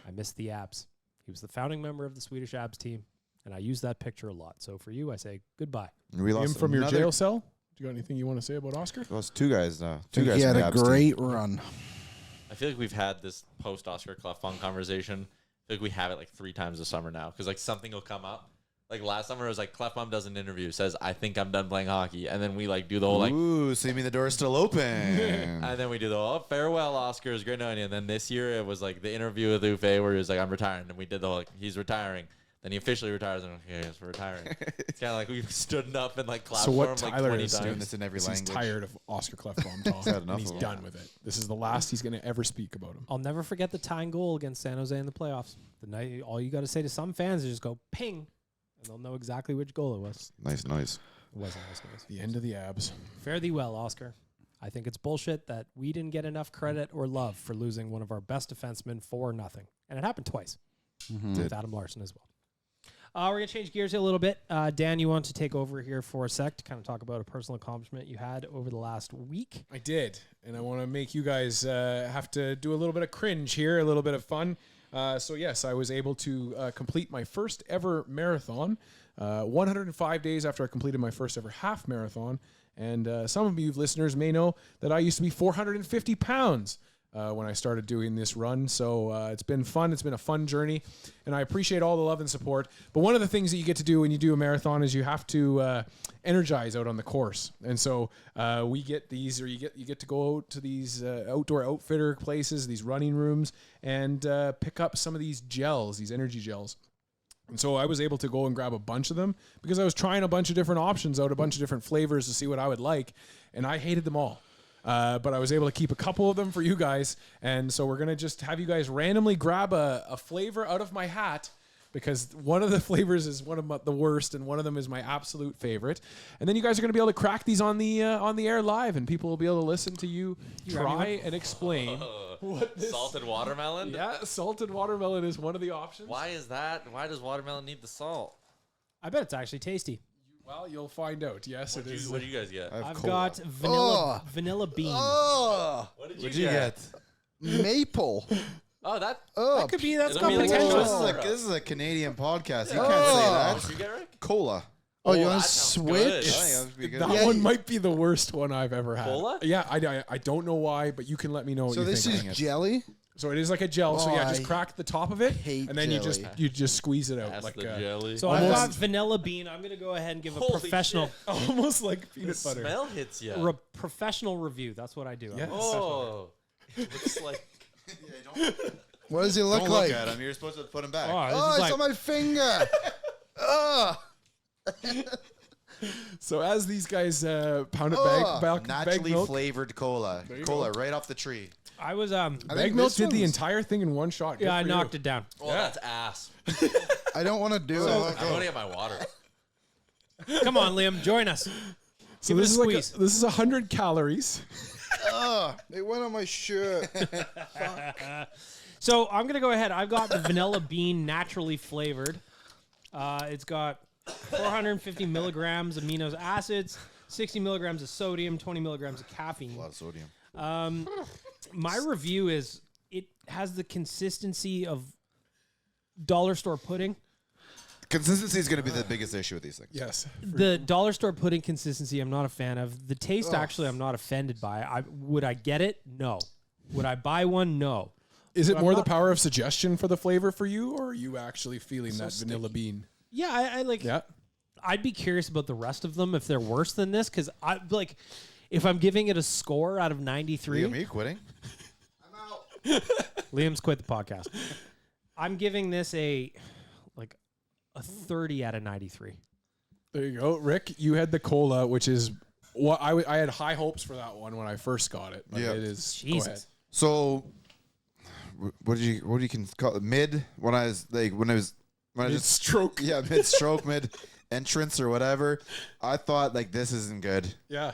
I missed the Abs. He was the founding member of the Swedish Abs team, and I use that picture a lot. So for you, I say goodbye. We lost him from your jail cell? Do you got anything you want to say about Oscar? Well, it's 2 guys now. He had a great run. I feel like we've had this post-Oscar Klefbom conversation. I feel like we have it like 3 times this summer now because like something will come up. Like last summer, it was like Klefbom does an interview, says, I think I'm done playing hockey. And then we like do the whole like, ooh, so you mean the door's still open. And then we do the, farewell, Oscar. It was great knowing you. And then this year, it was like the interview with UFA where he was like, I'm retiring. And we did the whole, like, he's retiring. Then he officially retires. And okay, yes, we're retiring. It's kind of like we've stood up and like clapped for him like 20 times. Doing this in every language. He's tired of Oscar Klefbom talk, and he's done with it. This is the last he's going to ever speak about him. I'll never forget the tying goal against San Jose in the playoffs. The night, all you got to say to some fans is just go ping. And they'll know exactly which goal it was. Nice noise. It was a nice noise. The end of the Abs. Fare thee well, Oscar. I think it's bullshit that we didn't get enough credit or love for losing one of our best defensemen for nothing. And it happened twice with Adam Larson as well. We're going to change gears here a little bit. Dan, you want to take over here for a sec to kind of talk about a personal accomplishment you had over the last week? I did. And I want to make you guys have to do a little bit of cringe here, a little bit of fun. So yes, I was able to complete my first ever marathon 105 days after I completed my first ever half marathon. And some of you listeners may know that I used to be 450 pounds when I started doing this run. So it's been fun. It's been a fun journey. And I appreciate all the love and support. But one of the things that you get to do when you do a marathon is you have to energize out on the course. And so we get these, or you get to go out to these outdoor outfitter places, these running rooms, and pick up some of these gels, these energy gels. And so I was able to go and grab a bunch of them because I was trying a bunch of different options out, a bunch of different flavors to see what I would like. And I hated them all. But I was able to keep a couple of them for you guys. And so we're going to just have you guys randomly grab a flavor out of my hat, because one of the flavors is one of the worst and one of them is my absolute favorite. And then you guys are going to be able to crack these on the air live, and people will be able to listen to you try and explain what this... Salted watermelon? Yeah, salted watermelon is one of the options. Why is that? Why does watermelon need the salt? I bet it's actually tasty. Well, you'll find out. Yes, it is. What do you guys get? I've got vanilla bean. Oh, What did What'd you get? maple. Oh, that. That could be. That's It'll got be like potential. This is a Canadian podcast. You Oh. can't say What that. did you get, Rick? Cola. Oh, you that want to sounds switch? good. I think that'd be good. That Yeah, one you- might be the worst one I've ever had. Cola? Yeah, I don't know why, but you can let me know what So you this think. is jelly. So it is like a gel. So yeah, Oh, just I crack the top of it, hate and then jelly. you just squeeze it out That's like the jelly. So I've got Almost- vanilla bean. I'm gonna go ahead and give a Holy professional, almost like the peanut butter. smell hits you. professional review. That's what I do. Yeah. Oh, it looks like. What does it look Don't like? look at him. You're supposed to put him back. Oh, this Oh, is it's like, on my finger. Oh, So as these guys pound it Oh, bag Naturally milk, flavored cola. you Cola right off the tree. I was I bag think milk this did the one's- entire thing in one shot. Good yeah, I for you. knocked it down. Oh, that's ass. I don't want to do I'm it. going to get my water. Come on, Liam, join us. So Give it this a is like squeeze. this is 100 calories. Oh, it went on my shirt. So I'm gonna go ahead. I've got the vanilla bean naturally flavored. It's got 450 milligrams of amino acids, 60 milligrams of sodium, 20 milligrams of caffeine. A lot of sodium. My review is it has the consistency of dollar store pudding. Consistency is going to be the biggest issue with these things. Yes. The dollar store pudding consistency, I'm not a fan of. The taste, actually, I'm not offended by. Would I get it? No. Would I buy one? No. Is it I'm more the not- power of suggestion for the flavor for you, or are you actually feeling that vanilla bean? Yeah, I like. Yeah. I'd be curious about the rest of them if they're worse than this, because I like. If I'm giving it a score out of 93, Liam, are you quitting? Liam's quit the podcast. I'm giving this a 30 out of 93. There you go, Rick. You had the cola, which is what I had high hopes for that one when I first got it. But Yeah. it is. Go Jesus. ahead. So, what do you can call it? Mid when I was Mid-stroke. mid stroke, mid entrance or whatever. I thought like this isn't good. Yeah.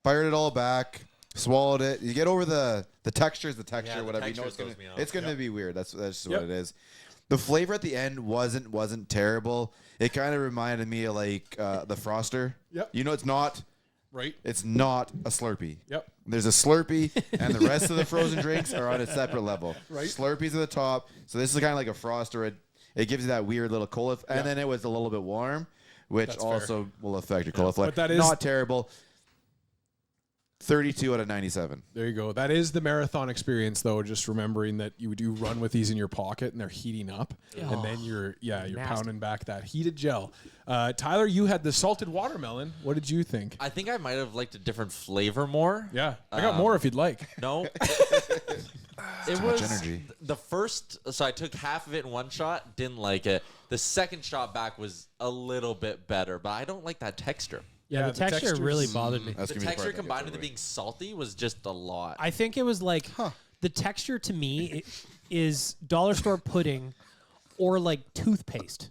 Fired it all back, swallowed it. You get over the texture is the texture, Yeah, the whatever. texture you know throws me off. it's gonna be weird. That's just Yep. what it is. The flavor at the end wasn't terrible. It kind of reminded me of like the Froster. Yep. You know, it's not Right. a Slurpee. Yep. There's a Slurpee, and the rest of the frozen drinks are on a separate level. Right. Slurpees at the top. So this is kind of like a Froster. It gives you that weird little cola, and then it was a little bit warm, which That's also will affect your cola flavor. But that is- not terrible. 32 out of 97. There you go. That is the marathon experience, though. Just remembering that you do run with these in your pocket and they're heating up, and then you're Nasty. pounding back that heated gel. Tyler, you had the salted watermelon. What did you think? I think I might have liked a different flavor more. Yeah, I got more if you'd like. No. It Too was much energy. the first. So I took half of it in one shot. Didn't like it. The second shot back was a little bit better, but I don't like that texture. Yeah, the texture texture's- really bothered me. That's The gonna be texture part that combined gets with it away. being salty was just a lot. I think it was like the texture to me is dollar store pudding or like toothpaste.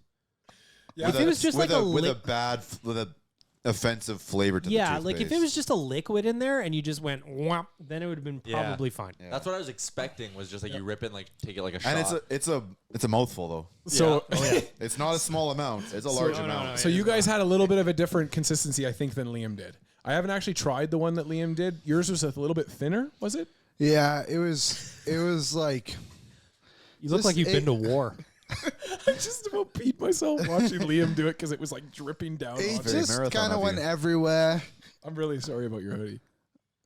Yeah, If it was just with like a with a lick- bad with a offensive flavor to Yeah, the like if it toothpaste. was just a liquid in there and you just went whop, then it would have been Yeah. probably fine. Yeah. That's what I was expecting. Was just like you rip it, and like take it like a shot. And it's a mouthful though. So, It's not a small amount. It's a large amount. so you guys had a little bit of a different consistency, I think, than Liam did. I haven't actually tried the one that Liam did. Yours was a little bit thinner, was it? Yeah, it was like You look Just like you've been a- to war. I just about peed myself watching Liam do it because it was like dripping down. it On Very just marathon kind of of went you. everywhere. I'm really sorry about your hoodie.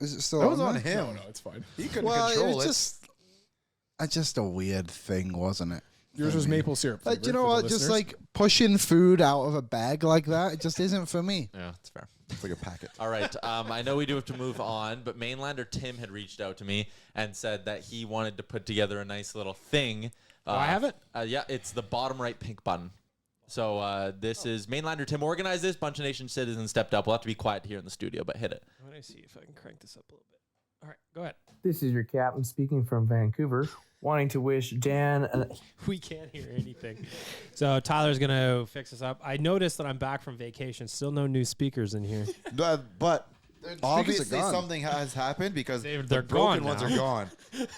Is it still That was on there? him. No, it's fine. He couldn't Well, it control was it. just a weird thing, wasn't it? Yours was maple syrup. Like, you flavored know for the what? Just listeners. like pushing food out of a bag like that, it just isn't for me. yeah, that's fair. It's like a packet. All right. I know we do have to move on, but Mainlander Tim had reached out to me and said that he wanted to put together a nice little thing. I have it? Yeah, it's the bottom right pink button. So this is Mainlander Tim organized this. Bunch of Nation citizens stepped up. We'll have to be quiet here in the studio, but hit it. Let me see if I can crank this up a little bit. All right, go ahead. This is your captain speaking from Vancouver, wanting to wish Dan We can't hear anything. So Tyler's going to fix this up. I noticed that I'm back from vacation. Still no new speakers in here. But speakers obviously are gone. something has happened because They're the broken gone ones now. are gone.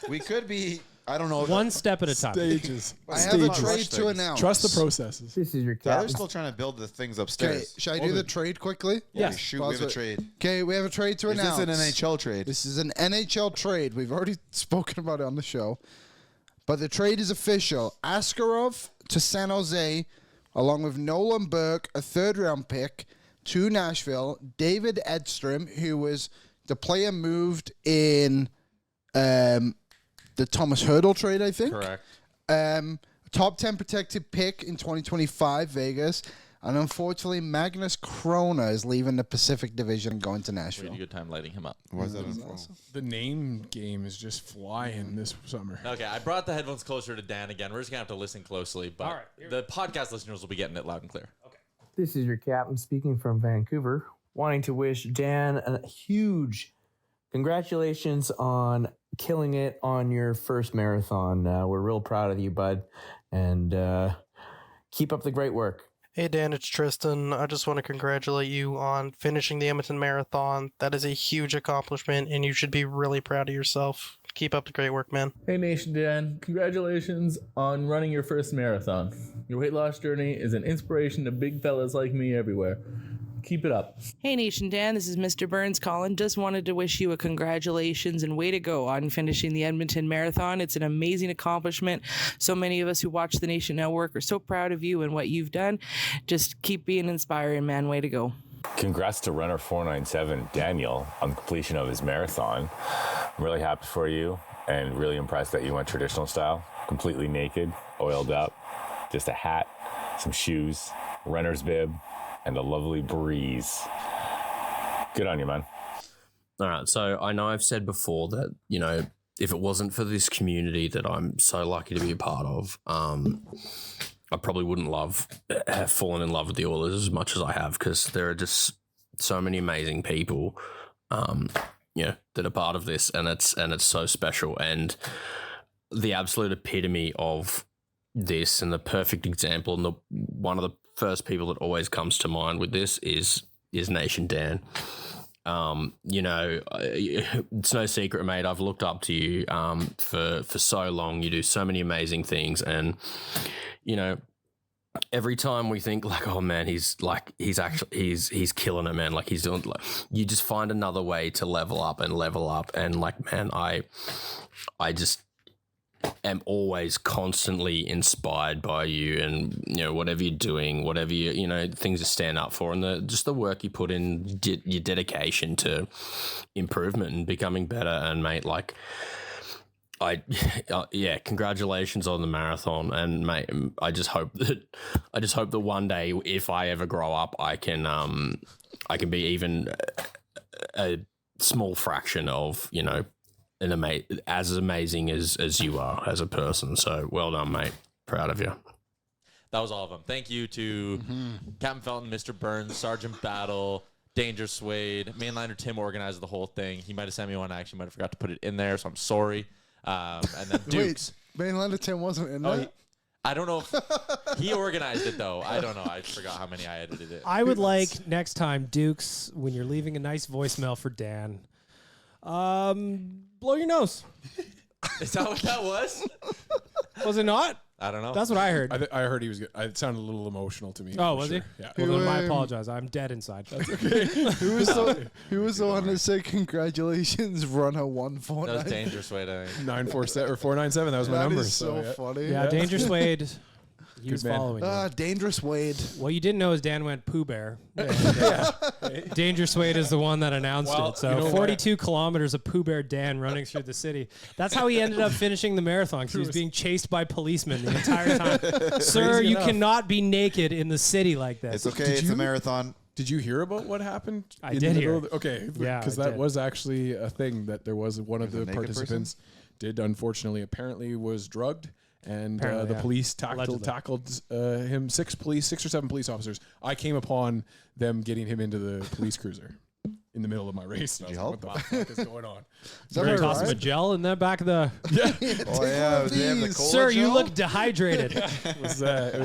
We could be I don't know. One step at a time. Stages. I have a trade to announce. Trust the processes. This is your Tyler's captain. still trying to build the things Okay, upstairs. should I do the trade quickly? Yeah. Holy shoot, we have a trade. Okay, we have a trade to Is announce. this an NHL trade? This is an NHL trade. We've already spoken about it on the show. But the trade is official. Askarov to San Jose, along with Nolan Burke, a third-round pick, to Nashville. David Edstrom, who was the player moved in the Thomas Hurdle trade, I think. Correct. Top 10 protected pick in 2025, Vegas. And unfortunately, Magnus Krona is leaving the Pacific Division and going to We Nashville. had a good time lighting him up. Why is that The name game is just flying this summer. Okay, I brought the headphones closer to Dan again. We're just going to have to listen closely, but All right, the podcast listeners will be getting it loud and clear. This is your captain speaking from Vancouver, wanting to wish Dan a huge congratulations on killing it on your first marathon. We're real proud of you, bud, and keep up the great work. Hey Dan, it's Tristan. I just want to congratulate you on finishing the Edmonton Marathon. That is a huge accomplishment, and you should be really proud of yourself. Keep up the great work, man. Hey Nation Dan, congratulations on running your first marathon. Your weight loss journey is an inspiration to big fellas like me everywhere. Keep it up. Hey Nation Dan, this is Mr. Burns calling. Just wanted to wish you a congratulations and way to go on finishing the Edmonton Marathon. It's an amazing accomplishment. So many of us who watch the Nation Network are so proud of you and what you've done. Just keep being inspiring, man. Way to go. Congrats to runner 497 Daniel on the completion of his marathon. I'm really happy for you and really impressed that you went traditional style, completely naked, oiled up, just a hat, some shoes, runner's bib, and a lovely breeze. Good on you, man. All right, so I know I've said before that, you know, if it wasn't for this community that I'm so lucky to be a part of, I probably wouldn't have fallen in love with the Oilers as much as I have, because there are just so many amazing people, that are part of this, and it's so special. And the absolute epitome of this, and the perfect example, and one of the first people that always comes to mind with this is Nation Dan. It's no secret, mate. I've looked up to you for so long. You do so many amazing things, and every time we think like, oh man, he's killing it, man. Like he's doing, like, you just find another way to level up, and like, man, I just am always constantly inspired by you, and whatever you're doing, whatever things you stand up for, and the work you put in, your dedication to improvement and becoming better. And mate, like, congratulations on the marathon, and mate, I just hope that one day, if I ever grow up, I can be even a small fraction of as amazing as you are as a person. So well done, mate. Proud of you. That was all of them. Thank you to Captain Felton, Mr. Burns, Sergeant Battle, Danger Suede, mainliner Tim organized the whole thing. He might have sent me one. I actually might have forgot to put it in there, so I'm sorry. And then Dukes. Wait, mainliner Tim wasn't in there? I don't know if he organized it, though. I don't know. I forgot how many I edited it. I would like next time, Dukes, when you're leaving a nice voicemail for Dan, blow your nose. Is that what that was? Was it not? I don't know. That's what I heard. I heard he was good. It sounded a little emotional to me. Oh, was he? Yeah. Well, then I apologize. I'm dead inside. That's Okay. Who was the one that said congratulations, runner 149? That was Danger Suede, I think. 947 or 497. That was my That number. is so funny. Yeah, Danger Suede. He was man. following you. Dangerous Wade. What you didn't know is Dan went Pooh Bear. Danger Suede is the one that announced it. So 42 kilometers of Pooh Bear Dan running through the city. That's how he ended up finishing the marathon, because he was being chased by policemen the entire time. Sir, you cannot be naked in the city like this. It's okay. It's a marathon. Did you hear about what happened? I did hear. Okay. Yeah, because that was actually a thing that there was one of the participants did, unfortunately, apparently was drugged. And the police tackled him. 6 or 7 police officers. I came upon them getting him into the police cruiser in the middle of my race. Did you help? What the fuck is going on? Somebody toss him a gel in the back of the... Yeah. Oh, yeah. They have the cola Sir, you gel? look dehydrated. It was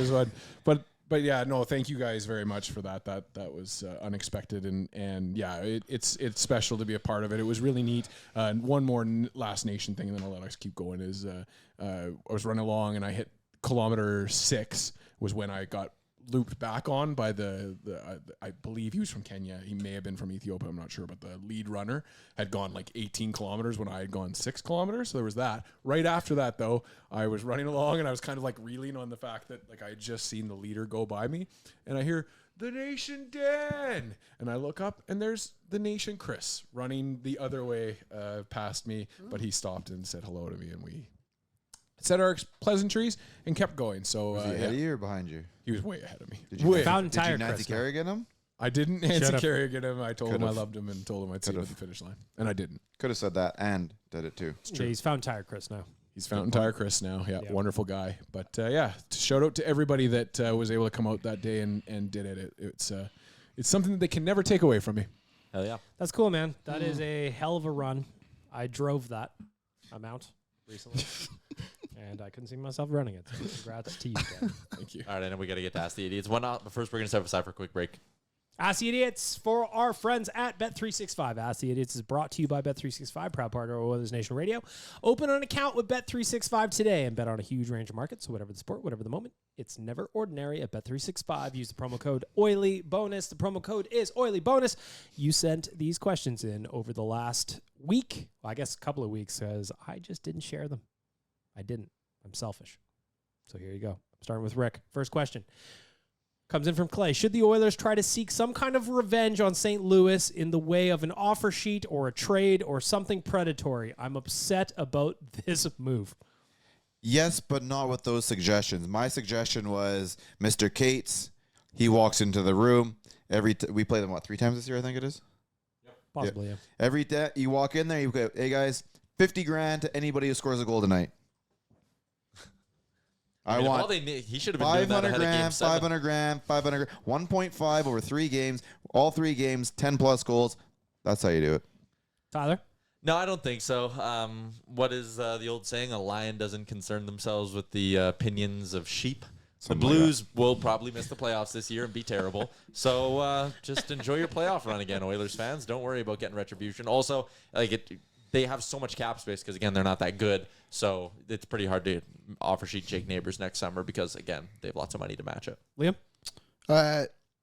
fun. But But yeah, no, thank you guys very much for that. That was unexpected, and yeah, it's special to be a part of it. It was really neat. One more last nation thing, and then I'll let us keep going. Is I was running along and I hit kilometer 6 was when I got looped back on by I believe he was from Kenya. He may have been from Ethiopia. I'm not sure, but the lead runner had gone like 18 kilometers when I had gone 6 kilometers. So there was that. Right after that, though, I was running along and I was kind of like reeling on the fact that like I had just seen the leader go by me, and I hear the Nation Dan, and I look up and there's the Nation Chris running the other way past me, but he stopped and said hello to me, and we said our pleasantries and kept going. So was he ahead of you or behind you? He was way ahead of me. Did you Nancy Kerrigan him? I didn't Nancy Kerrigan him. I told him I loved him and told him I'd see him at the finish line, and I didn't. Could have said that and did it too. Yeah, he's Fountain Tire Chris now. He's Fountain Tire Chris now. Yeah, wonderful guy. But yeah, shout out to everybody that was able to come out that day and did it. It's something that they can never take away from me. Hell yeah. That's cool, man. That is a hell of a run. I drove that amount recently. And I couldn't see myself running it. So congrats to you, Dan. Thank you. All right, and then we got to get to Ask the Idiots. One out, but first we're going to step aside for a quick break. Ask the Idiots for our friends at Bet365. Ask the Idiots is brought to you by Bet365, proud partner of Oilersnation Radio. Open an account with Bet365 today and bet on a huge range of markets. So whatever the sport, whatever the moment, it's never ordinary at Bet365. Use the promo code OILYBONUS. The promo code is OILYBONUS. You sent these questions in over the last week. Well, I guess a couple of weeks, because I just didn't share them. I didn't. I'm selfish. So here you go. I'm starting with Rick. First question comes in from Clay. Should the Oilers try to seek some kind of revenge on St. Louis in the way of an offer sheet or a trade or something predatory? I'm upset about this move. Yes, but not with those suggestions. My suggestion was Mr. Cates. He walks into the room. We play them, 3 times this year, I think it is? Yep. Possibly, yeah. Every day you walk in there, you go, hey, guys, $50,000 to anybody who scores a goal tonight. I want he should have been doing that ahead of game 7. $500,000, 1.5 over 3 games, all 3 games, 10+ goals. That's how you do it. Tyler? No, I don't think so. What is the old saying? A lion doesn't concern themselves with the opinions of sheep. The Blues will probably miss the playoffs this year and be terrible. So just enjoy your playoff run again, Oilers fans. Don't worry about getting retribution. Also, they have so much cap space because, again, they're not that good. So it's pretty hard to offer sheet Jake Neighbors next summer because, again, they have lots of money to match it. Liam?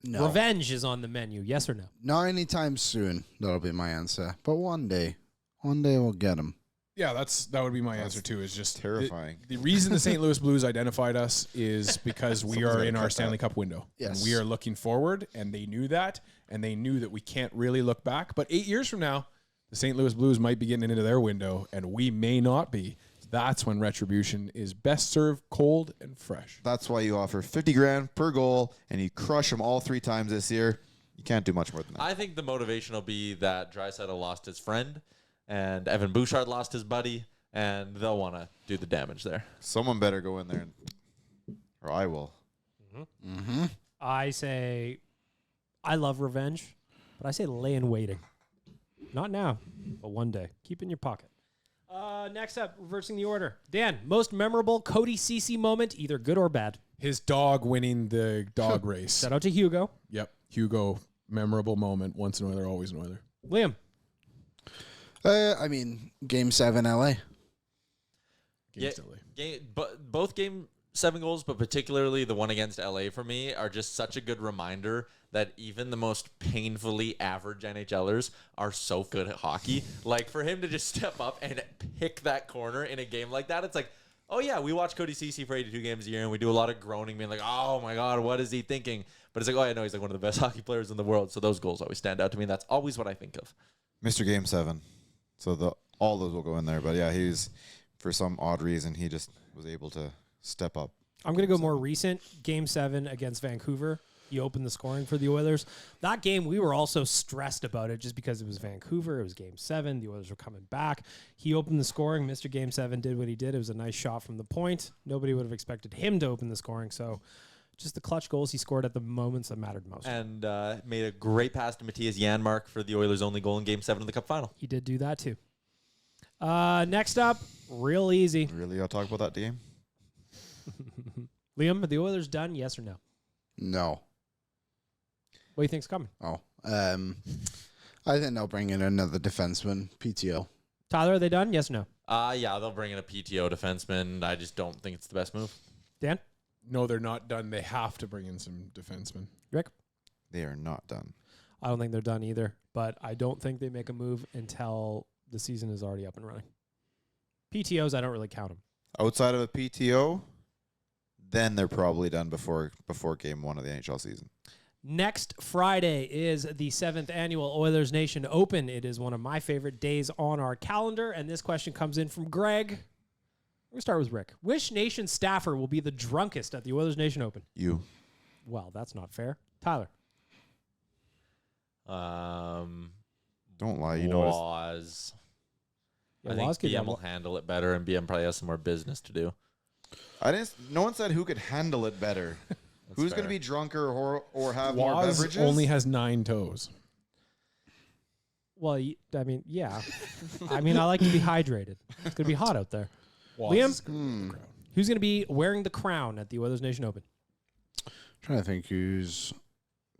No. Revenge is on the menu, yes or no? Not anytime soon. That'll be my answer. But one day we'll get him. Yeah, that would be my answer too. Is just terrifying. The reason the St. Louis Blues identified us is because we are in our Stanley Cup window. Yes. And we are looking forward, and they knew that, and they knew that we can't really look back. But 8 years from now, the St. Louis Blues might be getting into their window, and we may not be. That's when retribution is best served cold and fresh. That's why you offer $50,000 per goal, and you crush them all 3 times this year. You can't do much more than that. I think the motivation will be that Draisaitl lost his friend, and Evan Bouchard lost his buddy, and they'll want to do the damage there. Someone better go in there, or I will. Mm-hmm. I say I love revenge, but I say lay in waiting. Not now, but one day. Keep it in your pocket. Next up, reversing the order. Dan, most memorable Cody Ceci moment, either good or bad. His dog winning the dog race. Shout out to Hugo. Yep. Hugo, memorable moment. Once an Oiler, always an Oiler. Liam. Game 7 LA. Both Game 7 goals, but particularly the one against LA for me, are just such a good reminder that even the most painfully average NHLers are so good at hockey. Like, for him to just step up and pick that corner in a game like that, it's like, oh yeah, we watch Cody Ceci for 82 games a year, and we do a lot of groaning, being like, oh my God, what is he thinking? But it's like, oh yeah, no, he's like one of the best hockey players in the world. So those goals always stand out to me, and that's always what I think of. Mr. Game 7. So all those will go in there. But yeah, he's, for some odd reason, he just was able to step up. I'm going to go more recent. Game 7 against Vancouver. He opened the scoring for the Oilers. That game, we were also stressed about it just because it was Vancouver. It was Game 7. The Oilers were coming back. He opened the scoring. Mr. Game 7 did what he did. It was a nice shot from the point. Nobody would have expected him to open the scoring. So just the clutch goals he scored at the moments that mattered most. And made a great pass to Matthias Janmark for the Oilers' only goal in Game 7 of the Cup final. He did do that too. Next up, real easy. Really, I'll talk about that game? Liam, are the Oilers done? Yes or no? No. What do you think's coming? Oh. I think they'll bring in another defenseman, PTO. Tyler, are they done? Yes or no? Yeah, they'll bring in a PTO defenseman. I just don't think it's the best move. Dan? No, they're not done. They have to bring in some defensemen. Rick? They are not done. I don't think they're done either, but I don't think they make a move until the season is already up and running. PTOs, I don't really count them. Outside of a PTO, then they're probably done before game 1 of the NHL season. Next Friday is the 7th annual Oilers Nation Open. It is one of my favorite days on our calendar, and this question comes in from Greg. We'll start with Rick. Which Nation staffer will be the drunkest at the Oilers Nation Open? You. Well, that's not fair. Tyler. Don't lie. You know Waz. Yeah, I think Waz could BM will handle it better, and BM probably has some more business to do. No one said who could handle it better. Who's going to be drunker or have more Waz beverages? only has 9 toes. Well, I mean, yeah. I mean, I like to be hydrated. It's going to be hot out there. Waz Liam, is gonna win the crowd. who's going to be wearing the crown at the Oilers Nation Open? Trying to think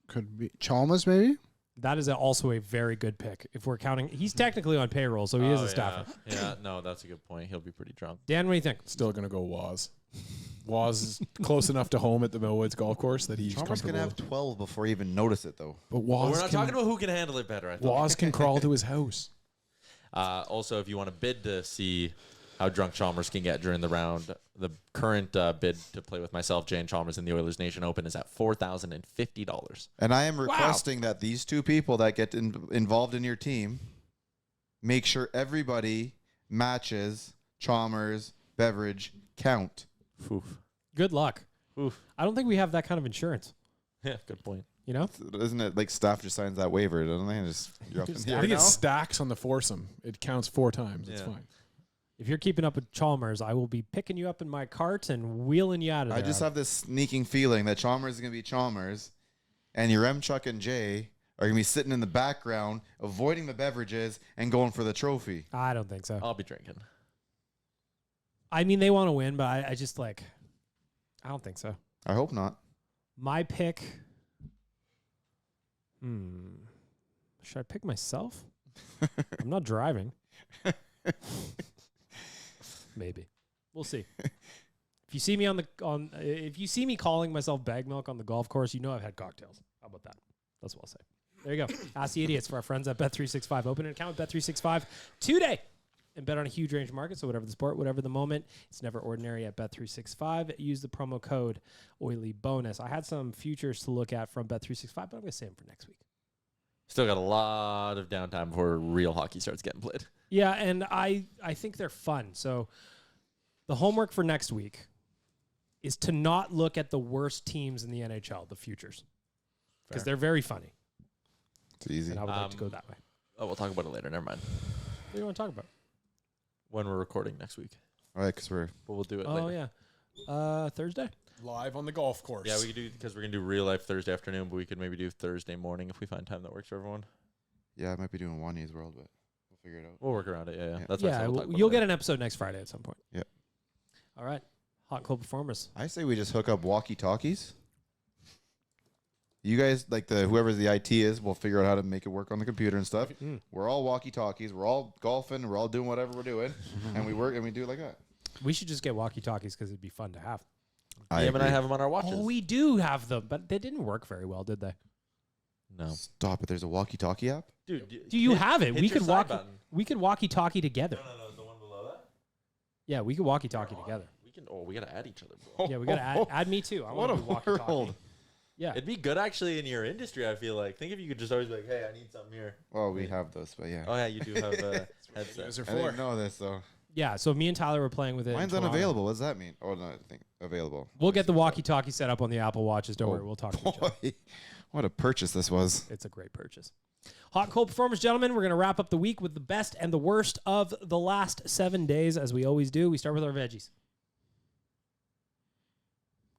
could be Chalmers, maybe? That is also a very good pick. If we're counting, he's technically on payroll, so he is a staffer. Yeah, no, that's a good point. He'll be pretty drunk. Dan, what do you think? Still going to go Waz. Waz is close enough to home at the Millwoods Golf Course that he's Chalmers can comfortable. have 12 before you even notice it, though. But Well, Waz we're not talking about who can handle it better. I thought. Waz can crawl to his house. Also, if you want to bid to see how drunk Chalmers can get during the round, the current bid to play with myself, Jay and Chalmers in the Oilers Nation Open is at $4,050. And I am requesting that these two people that get involved in your team make sure everybody matches Chalmers' beverage count. Oof. Good luck. Oof. I don't think we have that kind of insurance. Yeah, good point. You know? Isn't it like staff just signs that waiver, don't they? And just you're up in I here think now? it stacks on the foursome. It counts 4 times. It's Yeah. fine. If you're keeping up with Chalmers, I will be picking you up in my cart and wheeling you out of there. I just have this sneaking feeling that Chalmers is going to be Chalmers, and your Chuck and Jay are going to be sitting in the background, avoiding the beverages and going for the trophy. I don't think so. I'll be drinking. I mean, they want to win, but I just I don't think so. I hope not. My pick. Should I pick myself? I'm not driving. Maybe. We'll see. If you see me if you see me calling myself bag milk on the golf course, you know I've had cocktails. How about that? That's what I'll say. There you go. Ask the idiots for our friends at Bet365. Open an account with Bet365 today and bet on a huge range of markets. So whatever the sport, whatever the moment, it's never ordinary at Bet365. Use the promo code OILYBONUS. I had some futures to look at from Bet365, but I'm going to save them for next week. Still got a lot of downtime before real hockey starts getting played. Yeah, and I think they're fun. So the homework for next week is to not look at the worst teams in the NHL, the futures, because they're very funny. It's easy. And I would like to go that way. Oh, we'll talk about it later. Never mind. What do you want to talk about? When we're recording next week. All right, because But we'll do it Oh, later. yeah. Thursday? Live on the golf course. Yeah, we could do, because we're going to do real life Thursday afternoon, but we could maybe do Thursday morning if we find time that works for everyone. Yeah, I might be doing Wanya's World, but we'll figure it out. We'll work around it. Yeah. Yeah. That's why I said Yeah, we'll talk about you'll it get later. an episode next Friday at some point. Yep. All right. Hot Club Performers. I say we just hook up walkie-talkies. You guys, like whoever the IT is, will figure out how to make it work on the computer and stuff. We're all walkie-talkies. We're all golfing. We're all doing whatever we're doing, and we work and we do it like that. We should just get walkie-talkies because it'd be fun to have. Liam and I have them on our watches. Oh, we do have them, but they didn't work very well, did they? No. Stop it. There's a walkie-talkie app? Dude, Do you have it? hit We your could side button. We could walkie-talkie together. No, the one below that? Yeah, we could walkie-talkie together. We got to add each other, bro. Yeah, we got to add me too. I What want a to be walkie-talkie. world. Yeah. It'd be good actually in your industry, I feel like. Think if you could just always be like, hey, I need something here. Well, we have those, but yeah. Oh, yeah, you do have a headset. I didn't know this, though. Yeah, so me and Tyler were playing with it. in Mine's Toronto. unavailable. What does that mean? Oh, no, I think available. We'll get the walkie-talkie set up on the Apple Watches. Don't worry, we'll talk to each other. Boy, what a purchase this was. It's a great purchase. Hot and cold performers, gentlemen. We're going to wrap up the week with the best and the worst of the last 7 days, as we always do. We start with our veggies.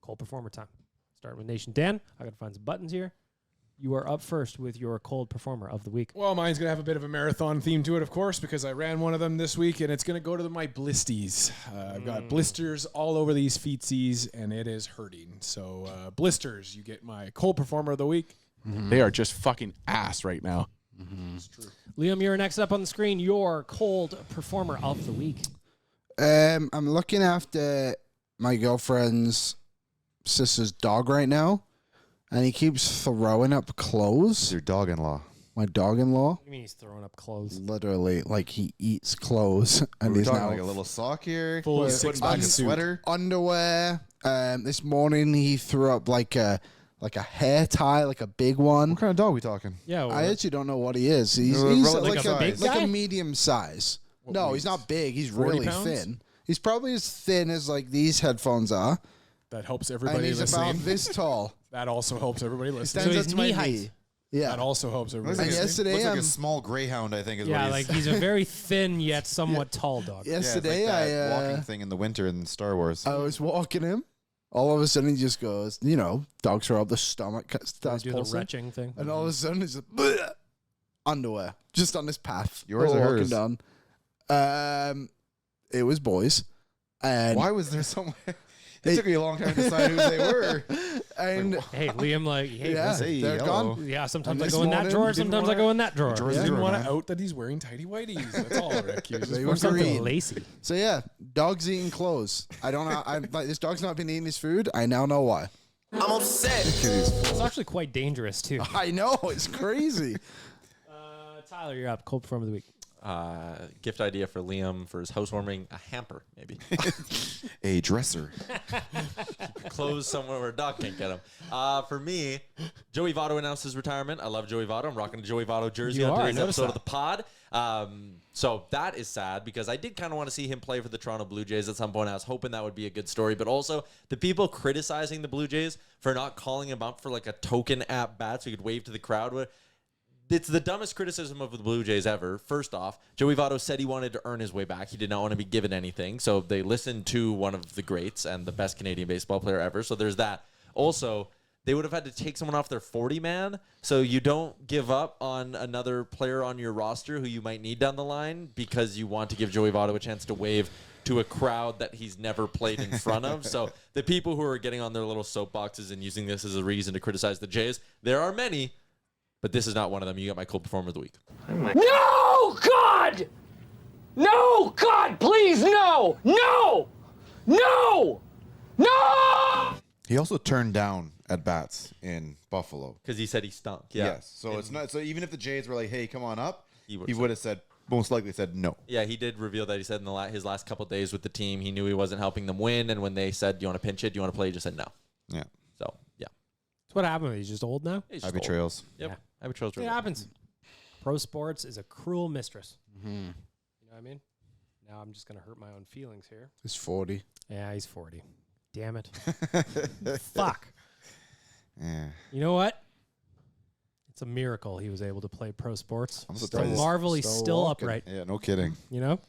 Cold performer time. Starting with Nation Dan. I got to find some buttons here. you are up first with your cold performer of the week. Well, mine's going to have a bit of a marathon theme to it, of course, because I ran one of them this week, and it's going to go to my blisties. I've got blisters all over these feetsies, and it is hurting. So, blisters, you get my cold performer of the week. They are just fucking ass right now. It's true. Liam, you're next up on the screen. Your cold performer of the week. I'm looking after my girlfriend's sister's dog right now, and he keeps throwing up clothes. Your dog-in-law. My dog-in-law. What do you mean he's throwing up clothes? Literally, like he eats clothes, and We're he's talking now like a little sock here. Full Putting six-pack back a suit. sweater. underwear. This morning he threw up like a hair tie, like a big one. What kind of dog we talking? Yeah, I actually don't know what he is. He's Relative like a size. like guy? a medium size. No, he's not big. He's 40 really pounds? thin. He's probably as thin as like these headphones are, That helps and everybody he's about listening. this tall. That also helps everybody listening. Stands he's up to my knee height. knee. Yeah. That also helps everybody Looks like, And listening. yesterday, looks like a small greyhound, I think. Is Yeah, what like he's a very thin yet somewhat tall dog. yesterday yeah, it's like that I walking thing in the winter in Star Wars. I was walking him. All of a sudden, he just goes, dogs throw up the stomach, Does starts he do the pulsing. retching thing. And all of a sudden, it's just bleh, underwear just on this path. Yours or walking hers? down. It was boys. And Why was there someone? It took me a long time to decide who they were. And Hey, Liam, like, hey, yeah, listen. Hey, they're hello. gone. Yeah, sometimes I this go in that morning, drawer, you didn't sometimes I wanna- go in that drawer. Drawers He are didn't zero, want to man. out that he's wearing tighty whities. That's all, Rick. He was just They wearing were something. green. Lacy. So yeah, dogs eating clothes. I don't know. I'm like, this dog's not been eating his food. I now know why. I'm upset. It's actually quite dangerous, too. I know, it's crazy. Tyler, you're up. Cold performer of the week. Gift idea for Liam for his housewarming, a hamper, maybe. A dresser. Clothes somewhere where a dog can't get them. For me, Joey Votto announced his retirement. I love Joey Votto. I'm rocking a Joey Votto jersey You on are, I today's noticed episode of that. the pod. So that is sad because I did kind of want to see him play for the Toronto Blue Jays at some point. I was hoping that would be a good story, but also the people criticizing the Blue Jays for not calling him up for like a token at bat so he could wave to the crowd. It's the dumbest criticism of the Blue Jays ever. First off, Joey Votto said he wanted to earn his way back. He did not want to be given anything. So they listened to one of the greats and the best Canadian baseball player ever. So there's that. Also, they would have had to take someone off their 40-man. So you don't give up on another player on your roster who you might need down the line because you want to give Joey Votto a chance to wave to a crowd that he's never played in front of. So the people who are getting on their little soapboxes and using this as a reason to criticize the Jays, there are many. But this is not one of them. You got my cold performer of the week. No, God! No, God, please, no! No! No! No! He also turned down at bats in Buffalo. Because he said he stunk. Yeah. Yes. So it's not. So even if the Jays were like, "Hey, come on up," he would've would have said, most likely said no. Yeah, he did reveal that. He said in his last couple of days with the team, he knew he wasn't helping them win. And when they said, "Do you want to pinch it? Do you want to play?" He just said no. Yeah. So, yeah. That's what happened. He's just old now. He's just Happy old. trails. Yep. Yeah. Happy trails. It happens. Pro sports is a cruel mistress. Mm-hmm. You know what I mean? Now I'm just going to hurt my own feelings here. He's 40. Yeah, he's 40. Damn it. Fuck. Yeah. You know what? It's a miracle he was able to play pro sports. I'm It's a surprised. marvel he's Still still walking. upright. Yeah. No kidding. You know?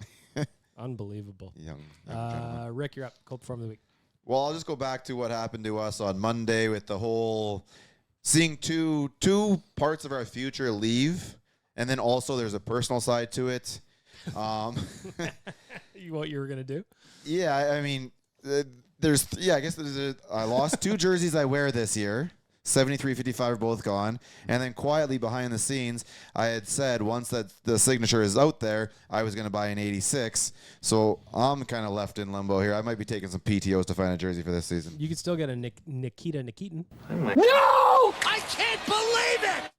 Unbelievable. Young gentleman. Rick, you're up. Cold performer of the week. Well, I'll just go back to what happened to us on Monday with the whole seeing two parts of our future leave, and then also there's a personal side to it. What you were going to do? Yeah, I mean, I guess I lost two jerseys I wear this year. 73, 55 are both gone. And then quietly behind the scenes, I had said once that the signature is out there, I was going to buy an 86. So I'm kind of left in limbo here. I might be taking some PTOs to find a jersey for this season. You could still get a Nikita Nikitin. No! I can't believe it!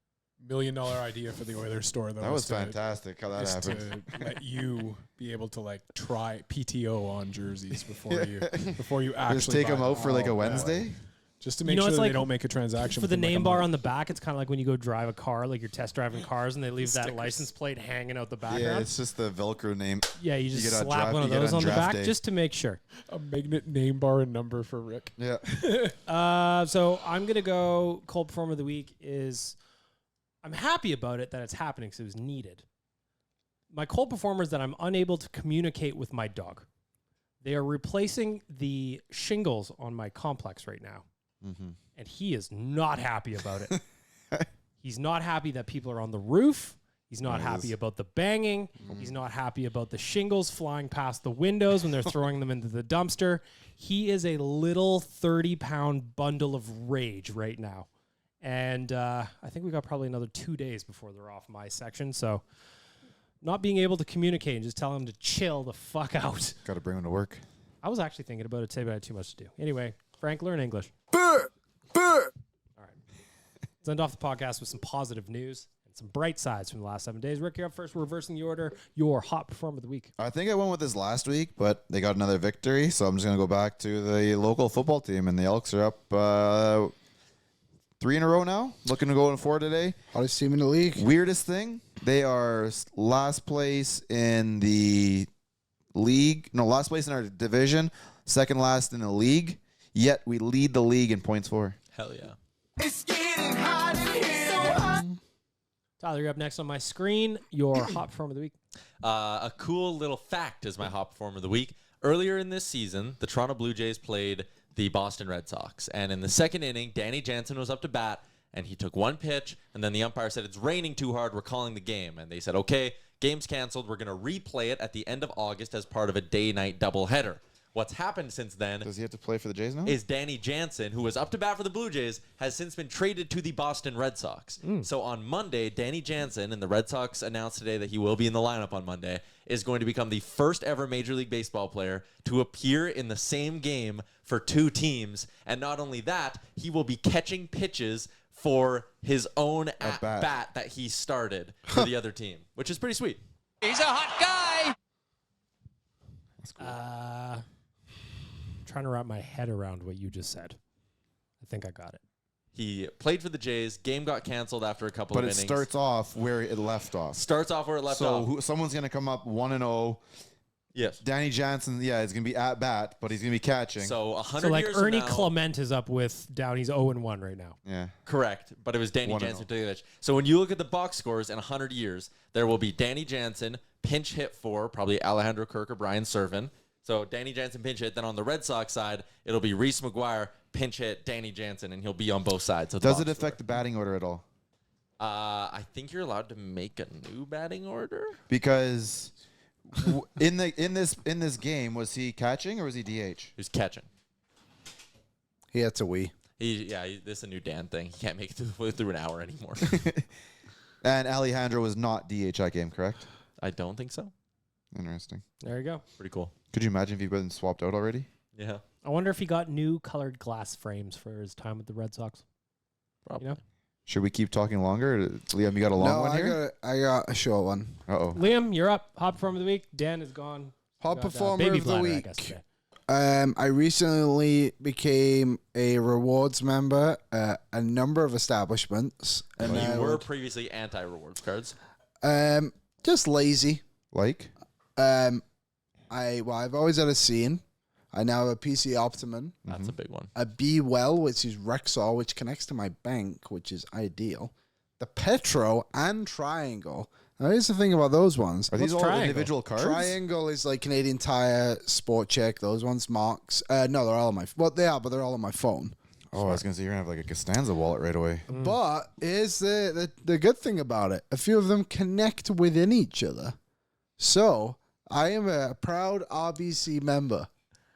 $1 million idea for the Oilers store, though. That was to- fantastic how that is happened. to let you be able to like try PTO on jerseys before you actually Just take buy them out for like a Wednesday? Just to make know, sure it's that like they don't make a transaction For the within, like, a name bar month. on the back, it's kind of like when you go drive a car, like you're test driving cars, and they leave that license plate hanging out the background. Yeah, it's just the Velcro name. Yeah, you just get on slap draft- one of you get those on the draft back day. just to make sure. a magnet name bar and number for Rick. Yeah. So I'm going to go cold performer of the week is I'm happy about it that it's happening because it was needed. My cold performer is that I'm unable to communicate with my dog. They are replacing the shingles on my complex right now. Mm-hmm. And he is not happy about it. He's not happy that people are on the roof. He's not happy about the banging. He's not happy about the shingles flying past the windows when they're throwing them into the dumpster. He is a little 30-pound bundle of rage right now. And I think we got probably another 2 days before they're off my section. So not being able to communicate and just tell him to chill the fuck out. Got to bring him to work. I was actually thinking about it today, but I had too much to do. Anyway, Frank, learn English. All right. Let's end off the podcast with some positive news. Some bright sides from the last 7 days. Rick, you're up first. We're reversing the order. Your hot performer of the week. I think I went with this last week, but they got another victory, so I'm just going to go back to the local football team, and the Elks are up 3 in a row now. Looking to go in 4 today. Hottest team in the league. Weirdest thing, they are last place in the league. No, last place in our division, second last in the league, yet we lead the league in points for. Hell yeah. It's getting hot in here. So hot. Tyler, you're up next on my screen. Your hot performer of the week. A cool little fact is my hot performer of the week. Earlier in this season, the Toronto Blue Jays played the Boston Red Sox. And in the second inning, Danny Jansen was up to bat, and he took one pitch, and then the umpire said, it's raining too hard, we're calling the game. And they said, okay, game's canceled. We're going to replay it at the end of August as part of a day-night doubleheader. What's happened since then Does he have to play for the Jays now? is Danny Jansen, who was up to bat for the Blue Jays, has since been traded to the Boston Red Sox. So on Monday, Danny Jansen, and the Red Sox announced today that he will be in the lineup on Monday, is going to become the first ever Major League Baseball player to appear in the same game for 2 teams. And not only that, he will be catching pitches for his own at-bat that he started for the other team, which is pretty sweet. He's a hot guy. That's cool. Trying to wrap my head around what you just said. I think I got it. He played for the Jays. Game got canceled after a couple of innings. But it starts off where it left off. Starts off where it left off. So someone's going to come up 1-0. Yes. Danny Jansen, yeah, is going to be at bat, but he's going to be catching. So 100 So like years Ernie from now, Clement is up with Downey's 0-1 right now. Yeah. Correct, but it was Danny 1-0. Jansen to the pitch. So when you look at the box scores in 100 years, there will be Danny Jansen pinch hit for probably Alejandro Kirk or Brian Servin. So Danny Jansen pinch hit. Then on the Red Sox side, it'll be Reese McGuire pinch hit Danny Jansen, and he'll be on both sides. Of the Does box it affect score. the batting order at all? I think you're allowed to make a new batting order. Because in this game, was he catching or was he DH? Who's catching? He had to wee. This is a new Dan thing. He can't make it through an hour anymore. And Alejandro was not DH that game, correct? I don't think so. Interesting. There you go. Pretty cool. Could you imagine if he'd been swapped out already? Yeah. I wonder if he got new colored glass frames for his time with the Red Sox. Probably. You know? Should we keep talking longer? Liam, you got a long one here? I got a short one. Uh-oh. Liam, you're up. Hot performer of the week. Dan is gone. Hot Got, performer baby of the bladder, I week. guess, today. I recently became a rewards member at a number of establishments. And You I were would- previously anti-rewards cards. just lazy. Like? I've always had a scene. I now have a PC Optimum, That's a big one. a Be Well, which is Rexall, which connects to my bank, which is ideal. The Petro and Triangle. Now, here's the thing about those ones. Are these all Triangle? individual cards? Triangle is like Canadian Tire, Sport Check, those ones, Marks. No, they're all on my well, they are, but they're all on my phone. Oh, I was going to say, you're going to have like a Costanza wallet right away. But here's the good thing about it. A few of them connect within each other. So I am a proud RBC member.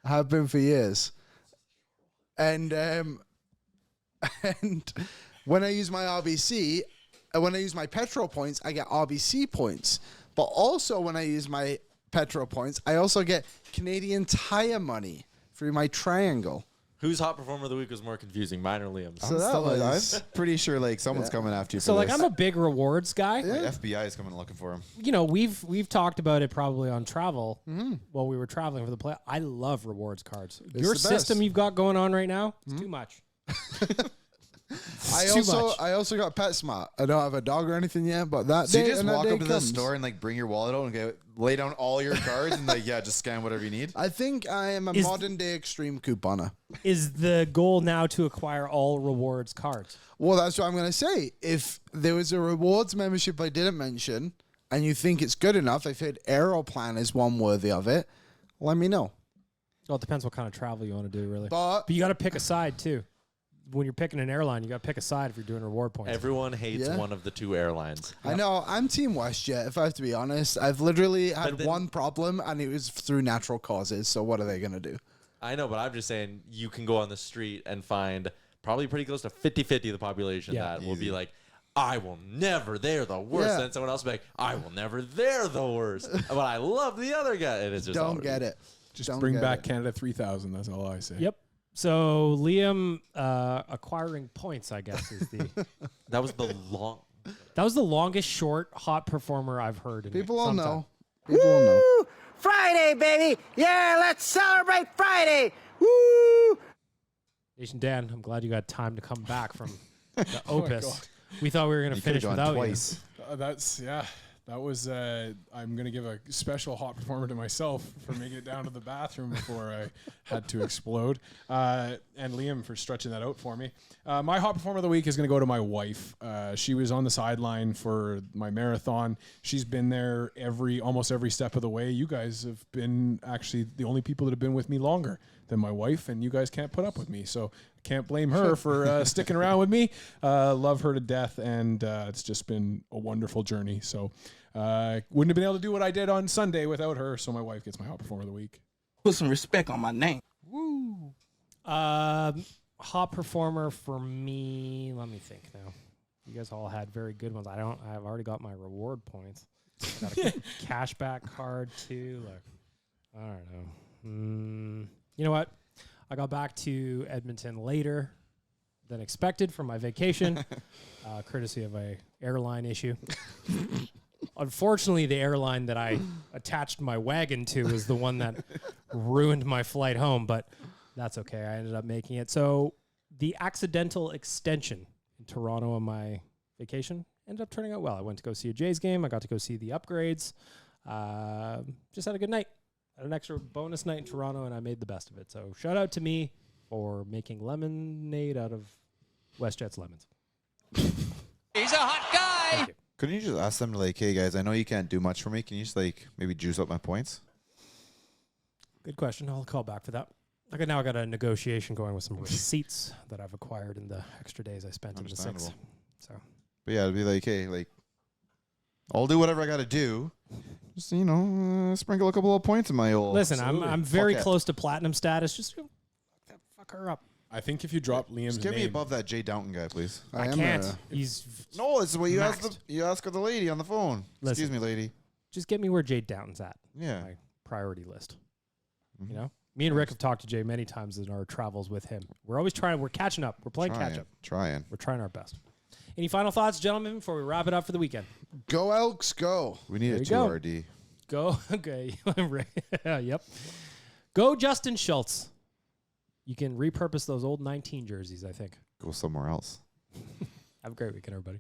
I have been for years. And when I use my RBC, when I use my Petro points, I get RBC points. But also when I use my Petro points, I also get Canadian Tire money through my Triangle. Whose hot performer of the week was more confusing, mine or Liam's? So that was... I'm pretty sure like someone's coming after you for So like this. I'm a big rewards guy. Like, FBI is coming looking for him. You know, we've talked about it probably on travel while we were traveling for the play. I love rewards cards. Your the system best. you've got going on right now, it's too much. I also got PetSmart. I don't have a dog or anything yet, but that So day you just and that walk day up to the comes. store and like bring your wallet out and lay down all your cards and like just scan whatever you need. I think I am a Is- modern day extreme couponer. Is the goal now to acquire all rewards cards? Well, that's what I'm going to say. If there was a rewards membership I didn't mention and you think it's good enough, if Aeroplan is one worthy of it, let me know. Well, it depends what kind of travel you want to do, really. But But you got to pick a side too. when you're picking an airline, you got to pick a side if you're doing reward points. Everyone hates Yeah. one of the two airlines. I know. I'm Team WestJet, if I have to be honest. I've literally had then- one problem, and it was through natural causes. So what are they going to do? I know, but I'm just saying you can go on the street and find probably pretty close to 50-50 of the population that will be like, I will never, they're the worst. Yeah. Then someone else will be like, I will never, they're the worst. But I love the other guy. And it's just Don't get it. Just Don't bring get back it. Canada 3000. That's all I say. Yep. So Liam acquiring points, I guess, is the That was the long. that was the longest short hot performer I've heard. In People will some know. time. People will know. Friday, baby! Yeah, let's celebrate Friday! Woo! Nation Dan, I'm glad you got time to come back from the Oh my Opus. God. We thought we were going to You could've finish gone without twice. That's that was I'm gonna give a special hot performer to myself for making it down to the bathroom before I had to explode, and Liam for stretching that out for me. My hot performer of the week is gonna go to my wife. She was on the sideline for my marathon. She's been there almost every step of the way. You guys have been actually the only people that have been with me longer than my wife, and you guys can't put up with me, so can't blame her for sticking around with me. Love her to death, and it's just been a wonderful journey. So wouldn't have been able to do what I did on Sunday without her. So my wife gets my hot performer of the week. Put some respect on my name. Woo. Hot performer for me. Let me think now. You guys all had very good ones. I've already got my reward points. Got a cashback card too. Like, I don't know. You know what? I got back to Edmonton later than expected from my vacation, courtesy of a airline issue. Unfortunately, the airline that I attached my wagon to is the one that ruined my flight home, but that's okay. I ended up making it. So the accidental extension in Toronto on my vacation ended up turning out well. I went to go see a Jays game. I got to go see the upgrades. Just had a good night. Had an extra bonus night in Toronto, and I made the best of it. So shout out to me for making lemonade out of WestJet's lemons. He's a hot guy! Thank you. Couldn't you just ask them, like, hey, guys, I know you can't do much for me. Can you just, like, maybe juice up my points? Good question. I'll call back for that. Okay, now I got a negotiation going with some receipts that I've acquired in the extra days I spent in the six. Understandable. So, But yeah, it'd be like, hey, like, I'll do whatever I got to do. Just, sprinkle a couple of points in my old. listen, I'm very Fuck it. close to platinum status. Just fuck her up. I think if you drop Liam's Just get me name, above that Jay Downton guy, please. I am can't. He's No, this is what you maxed. ask the lady on the phone. Listen. Excuse me, lady. Just get me where Jay Downton's at. Yeah. My priority list. Mhm. You know, me and Rick have talked to Jay many times in our travels with him. We're always trying. We're catching up. We're playing catch up. Trying. We're trying our best. Any final thoughts, gentlemen, before we wrap it up for the weekend? Go Elks, go. We need There a you 2 go. RD. Go. Okay. Yep. Go Justin Schultz. You can repurpose those old 19 jerseys, I think. Go somewhere else. Have a great weekend, everybody.